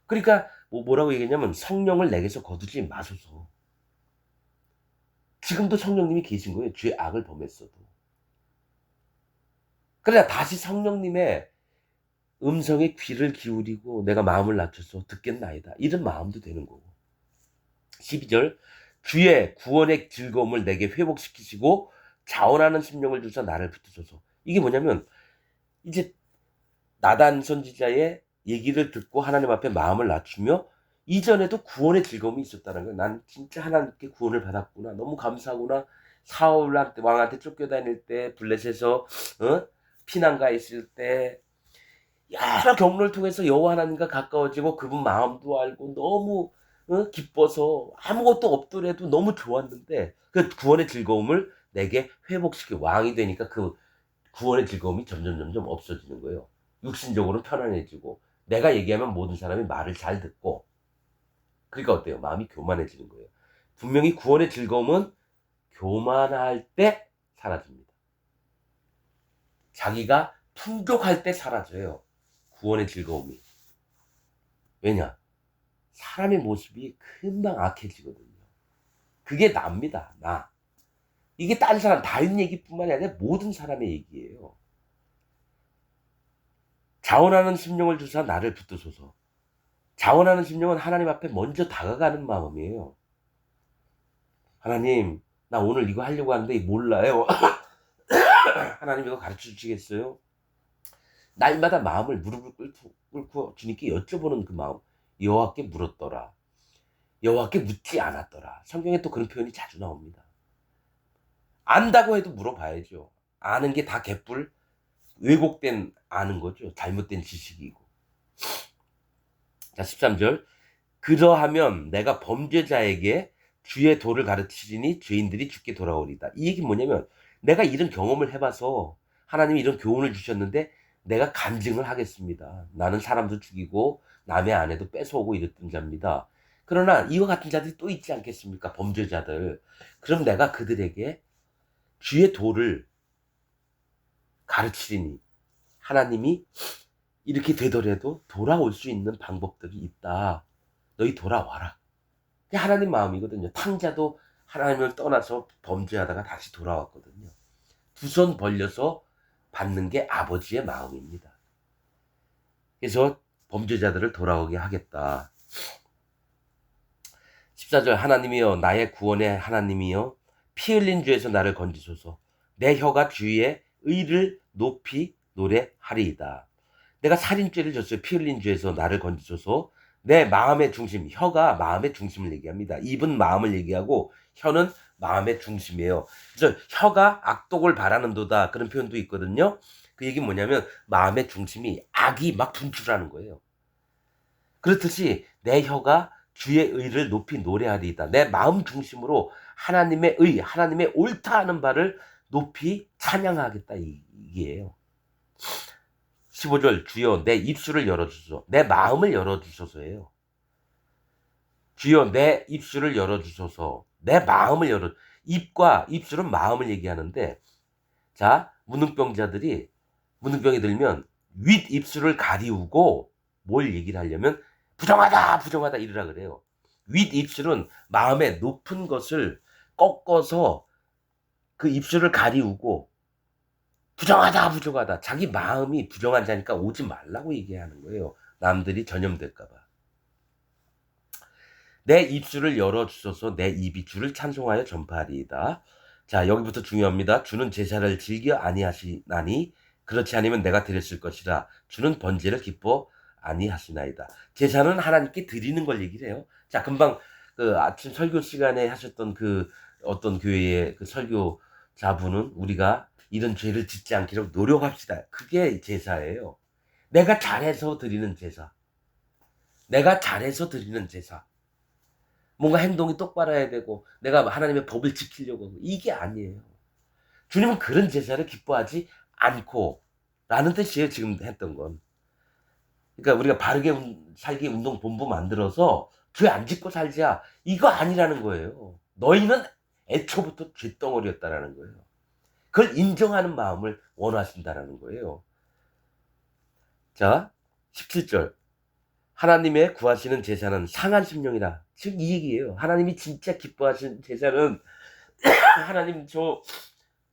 그러니까 뭐라고 얘기했냐면 성령을 내게서 거두지 마소서. 지금도 성령님이 계신 거예요. 죄악을 범했어도. 그러나 다시 성령님의 음성에 귀를 기울이고 내가 마음을 낮춰서 듣겠나이다. 이런 마음도 되는 거고. 12절. 주의 구원의 즐거움을 내게 회복시키시고 자원하는 심령을 주사 나를 붙드소서. 이게 뭐냐면 이제 나단 선지자의 얘기를 듣고 하나님 앞에 마음을 낮추며 이전에도 구원의 즐거움이 있었다는 거예요. 난 진짜 하나님께 구원을 받았구나. 너무 감사하구나. 사울한테 왕한테 쫓겨다닐 때 블레셋에서 피난가 있을 때 여러 경로를 통해서 여호와 하나님과 가까워지고 그분 마음도 알고 너무 기뻐서 아무것도 없더라도 너무 좋았는데 그 구원의 즐거움을 내게 회복시켜 왕이 되니까 그 구원의 즐거움이 점점 없어지는 거예요. 육신적으로 편안해지고 내가 얘기하면 모든 사람이 말을 잘 듣고 그러니까 어때요? 마음이 교만해지는 거예요. 분명히 구원의 즐거움은 교만할 때 사라집니다. 자기가 풍족할 때 사라져요. 구원의 즐거움이. 왜냐? 사람의 모습이 금방 악해지거든요. 그게 납니다. 나. 이게 딴 사람 다른 얘기뿐만이 아니라 모든 사람의 얘기예요. 자원하는 심령을 주사 나를 붙드소서. 자원하는 심령은 하나님 앞에 먼저 다가가는 마음이에요. 하나님, 나 오늘 이거 하려고 하는데 몰라요. 하나님 이거 가르쳐 주시겠어요? 날마다 마음을 무릎을 꿇고 주님께 여쭤보는 그 마음. 여호와께 물었더라. 여호와께 묻지 않았더라. 성경에 또 그런 표현이 자주 나옵니다. 안다고 해도 물어봐야죠. 아는 게 다 개뿔, 왜곡된 아는 거죠. 잘못된 지식이고. 자, 13절. 그러하면 내가 범죄자에게 주의 도를 가르치리니 죄인들이 죽게 돌아오리다. 이 얘기는 뭐냐면 내가 이런 경험을 해봐서 하나님이 이런 교훈을 주셨는데 내가 간증을 하겠습니다. 나는 사람도 죽이고 남의 아내도 뺏어오고 이랬던 자입니다. 그러나 이와 같은 자들이 또 있지 않겠습니까? 범죄자들. 그럼 내가 그들에게 주의 도를 가르치리니 하나님이 이렇게 되더라도 돌아올 수 있는 방법들이 있다. 너희 돌아와라. 그게 하나님 마음이거든요. 탕자도 하나님을 떠나서 범죄하다가 다시 돌아왔거든요. 두 손 벌려서 받는 게 아버지의 마음입니다. 그래서 범죄자들을 돌아오게 하겠다. 14절. 하나님이여 나의 구원의 하나님이여 피 흘린 죄에서 나를 건지소서. 내 혀가 주의 의를 높이 노래하리이다. 내가 살인죄를 졌어요. 피 흘린 죄에서 나를 건지소서. 내 마음의 중심, 혀가 마음의 중심을 얘기합니다. 입은 마음을 얘기하고 혀는 마음의 중심이에요. 그래서 혀가 악독을 바라는도다 그런 표현도 있거든요. 그 얘기는 뭐냐면 마음의 중심이 악이 막 분출하는 거예요. 그렇듯이 내 혀가 주의 의를 높이 노래하리이다. 내 마음 중심으로 하나님의 의, 하나님의 옳다 하는 바를 높이 찬양하겠다 이게예요. 15절. 주여 내 입술을 열어주소서. 내 마음을 열어주소서예요. 주여 내 입술을 열어주소서. 내 마음을 입과 입술은 마음을 얘기하는데 자 문둥병이 들면 윗 입술을 가리우고 뭘 얘기를 하려면 부정하다 이러라 그래요. 윗 입술은 마음의 높은 것을 꺾어서 그 입술을 가리우고 부정하다. 자기 마음이 부정한 자니까 오지 말라고 얘기하는 거예요. 남들이 전염될까봐. 내 입술을 열어주소서. 내 입이 주를 찬송하여 전파하리이다. 자, 여기부터 중요합니다. 주는 제사를 즐겨 아니하시나니 그렇지 않으면 내가 드렸을 것이라. 주는 번제를 기뻐 아니하시나이다. 제사는 하나님께 드리는 걸 얘기를 해요. 자, 금방 그 아침 설교 시간에 하셨던 그 어떤 교회의 그 설교자분은 우리가 이런 죄를 짓지 않기로 노력합시다. 그게 제사예요. 내가 잘해서 드리는 제사. 내가 잘해서 드리는 제사. 뭔가 행동이 똑바로 해야 되고 내가 하나님의 법을 지키려고 하고 이게 아니에요. 주님은 그런 제사를 기뻐하지 않고 라는 뜻이에요. 지금 했던 건. 그러니까 우리가 바르게 살기 운동 본부 만들어서 죄 안 짓고 살자 이거 아니라는 거예요. 너희는 애초부터 죄덩어리였다라는 거예요. 그걸 인정하는 마음을 원하신다라는 거예요. 자, 17절. 하나님의 구하시는 제사는 상한 심령이라. 즉 이 얘기예요. 하나님이 진짜 기뻐하시는 제사는 하나님 저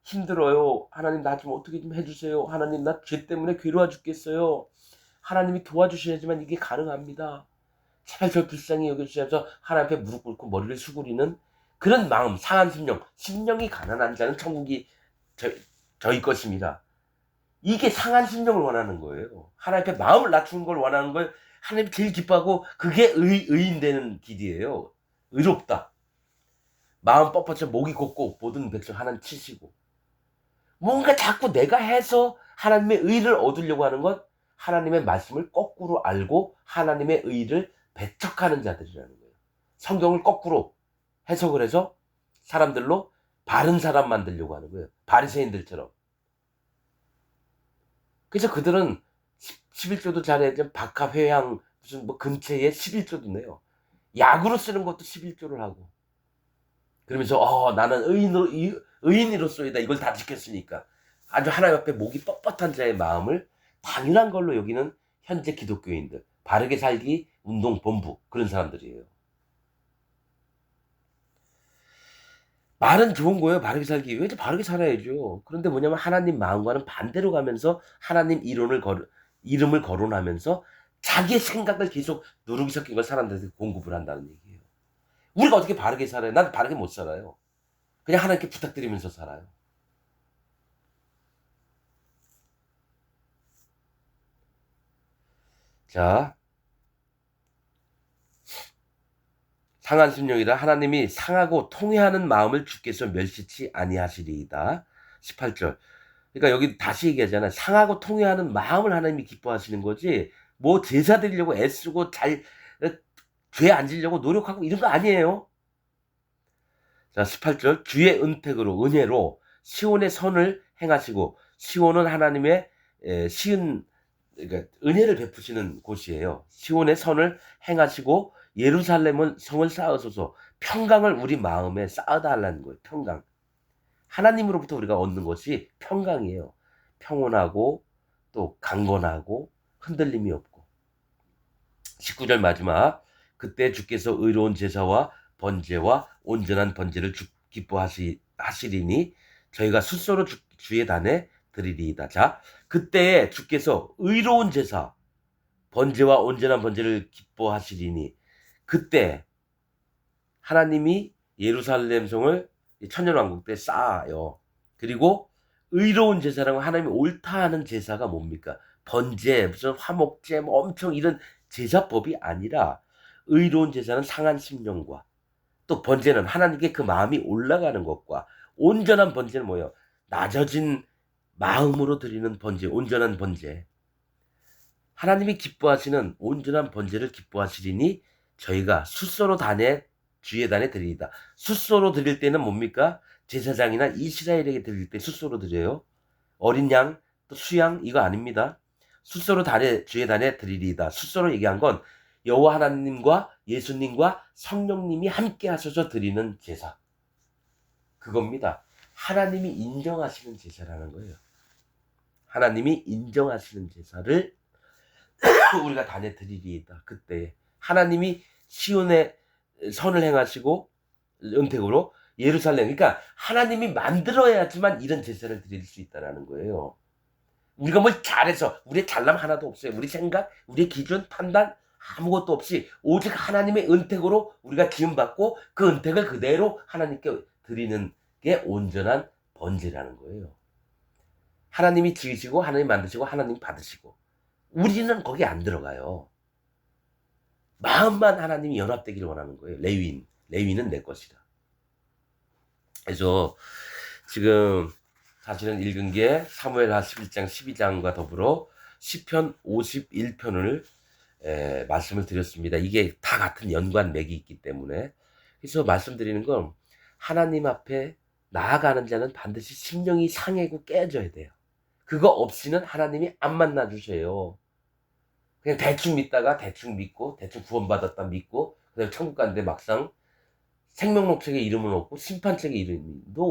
힘들어요. 하나님 나 좀 어떻게 좀 해주세요. 하나님 나 죄 때문에 괴로워 죽겠어요. 하나님이 도와주셔야지만 이게 가능합니다. 제발 저 불쌍히 여겨주셔서 하나님 앞에 무릎 꿇고 머리를 수그리는 그런 마음, 상한 심령. 심령이 가난한 자는 천국이 저, 저희 것입니다. 이게 상한 심령을 원하는 거예요. 하나님 앞에 마음을 낮추는 걸 원하는 걸 하나님 제일 기뻐하고 그게 의인되는 길이에요. 의롭다. 마음 뻣뻣해 목이 곧고 모든 백성 하나님 치시고 뭔가 자꾸 내가 해서 하나님의 의를 얻으려고 하는 건 하나님의 말씀을 거꾸로 알고 하나님의 의를 배척하는 자들이라는 거예요. 성경을 거꾸로 해석을 해서 사람들로 바른 사람 만들려고 하는 거예요. 바리새인들처럼. 그래서 그들은 11조도 잘해야지 박하회양 무슨 뭐 금체에 11조도 내요. 약으로 쓰는 것도 11조를 하고. 그러면서 나는 의인으로서이다. 이걸 다 지켰으니까. 아주 하나님 앞에 목이 뻣뻣한 자의 마음을 당연한 걸로 여기는 현재 기독교인들. 바르게 살기 운동 본부 그런 사람들이에요. 말은 좋은 거예요. 바르게 살기. 왜 바르게 살아야죠. 그런데 뭐냐면 하나님 마음과는 반대로 가면서 하나님 이름을 거론하면서 자기의 생각을 계속 누르기 섞인 걸 사람들한테 공급을 한다는 얘기예요. 우리가 어떻게 바르게 살아요? 난 바르게 못 살아요. 그냥 하나님께 부탁드리면서 살아요. 자, 상한 심령이라 하나님이 상하고 통회하는 마음을 주께서 멸시치 아니하시리이다. 18절. 그러니까 여기 다시 얘기하잖아요. 상하고 통회하는 마음을 하나님이 기뻐하시는 거지. 뭐 제사 드리려고 애쓰고 죄 안 지려고 노력하고 이런 거 아니에요. 자, 18절. 주의 은택으로 은혜로 시온의 선을 행하시고 시온은 하나님의 그러니까 은혜를 베푸시는 곳이에요. 시온의 선을 행하시고 예루살렘은 성을 쌓으소서. 평강을 우리 마음에 쌓아달라는 거예요. 평강. 하나님으로부터 우리가 얻는 것이 평강이에요. 평온하고 또 강건하고 흔들림이 없고. 19절 마지막. 그때 주께서 의로운 제사와 번제와 온전한 번제를 기뻐하시리니 저희가 숫소로 주의 단에 드리리이다. 자, 그때 주께서 의로운 제사, 번제와 온전한 번제를 기뻐하시리니 그때 하나님이 예루살렘 성을 천년왕국 때 쌓아요. 그리고 의로운 제사라고 하나님이 옳다 하는 제사가 뭡니까? 번제, 무슨 화목제, 뭐 엄청 이런 제사법이 아니라 의로운 제사는 상한 심령과 또 번제는 하나님께 그 마음이 올라가는 것과 온전한 번제는 뭐예요? 낮아진 마음으로 드리는 번제, 온전한 번제. 하나님이 기뻐하시는 온전한 번제를 기뻐하시리니 저희가 숫소로 주의 단에 드리이다. 숫소로 드릴 때는 뭡니까? 제사장이나 이스라엘에게 드릴 때 숫소로 드려요. 어린 양, 또 수양 이거 아닙니다. 숫소로 주의 단에 드리리이다. 숫소로 얘기한 건 여호와 하나님과 예수님과 성령님이 함께 하셔서 드리는 제사. 그겁니다. 하나님이 인정하시는 제사라는 거예요. 하나님이 인정하시는 제사를 우리가 단에 드리리이다. 그때 하나님이 시온의 선을 행하시고 은택으로 예루살렘, 그러니까 하나님이 만들어야지만 이런 제사를 드릴 수 있다는 거예요. 우리가 뭘 잘해서 우리의 잘남 하나도 없어요. 우리 생각, 우리의 기준, 판단 아무것도 없이 오직 하나님의 은택으로 우리가 지음받고 그 은택을 그대로 하나님께 드리는 게 온전한 번제라는 거예요. 하나님이 지으시고 하나님 만드시고 하나님 받으시고 우리는 거기 안 들어가요. 마음만 하나님이 연합되기를 원하는 거예요. 레위는 내 것이다. 그래서 지금 사실은 읽은 게 사무엘하 11장 12장과 더불어 시편 51편을 말씀을 드렸습니다. 이게 다 같은 연관맥이 있기 때문에. 그래서 말씀드리는 건 하나님 앞에 나아가는 자는 반드시 심령이 상해고 깨져야 돼요. 그거 없이는 하나님이 안 만나주세요. 그냥 대충 믿다가 대충 믿고 대충 구원받았다 믿고 그다음에 천국 갔는데 막상 생명록책에 이름은 없고 심판책에 이름이 너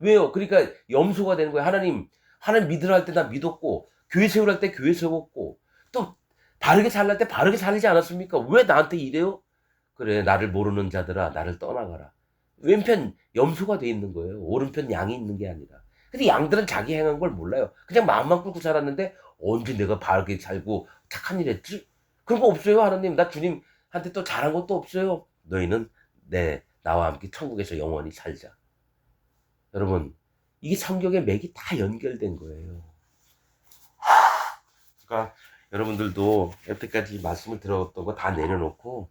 왜요? 그러니까 염소가 되는 거야. 하나님 믿으라 할 때 나 믿었고 교회 세우라 할 때 교회 세웠고 또 바르게 살라 할 때 바르게 살지 않았습니까? 왜 나한테 이래요? 그래 나를 모르는 자들아 나를 떠나가라. 왼편 염소가 돼 있는 거예요. 오른편 양이 있는 게 아니라. 근데 양들은 자기 행한 걸 몰라요. 그냥 마음만 꿇고 살았는데 언제 내가 바르게 살고 착한 일 했지? 그런 거 없어요. 하나님 나 주님한테 또 잘한 것도 없어요. 너희는 나와 함께 천국에서 영원히 살자. 여러분 이게 성경의 맥이 다 연결된 거예요. 그러니까 여러분들도 여태까지 말씀을 들었던 거 다 내려놓고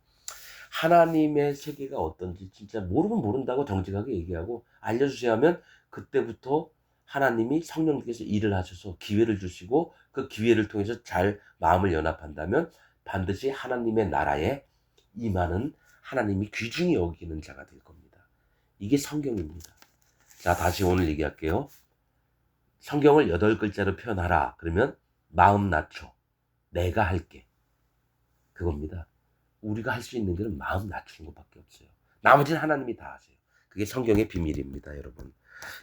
하나님의 세계가 어떤지 진짜 모르면 모른다고 정직하게 얘기하고 알려주세요 하면 그때부터 하나님이 성령님께서 일을 하셔서 기회를 주시고 그 기회를 통해서 잘 마음을 연합한다면 반드시 하나님의 나라에 임하는 하나님이 귀중히 여기는 자가 될 겁니다. 이게 성경입니다. 자, 다시 오늘 얘기할게요. 성경을 8글자로 표현하라. 그러면 마음 낮춰. 내가 할게. 그겁니다. 우리가 할 수 있는 것은 마음 낮추는 것밖에 없어요. 나머지는 하나님이 다 하세요. 그게 성경의 비밀입니다, 여러분.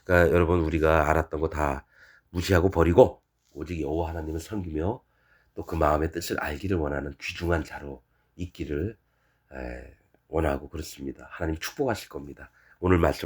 그러니까 여러분 우리가 알았던 거 다 무시하고 버리고 오직 여호와 하나님을 섬기며 또 그 마음의 뜻을 알기를 원하는 귀중한 자로 있기를 원하고 그렇습니다. 하나님 축복하실 겁니다. 오늘 말씀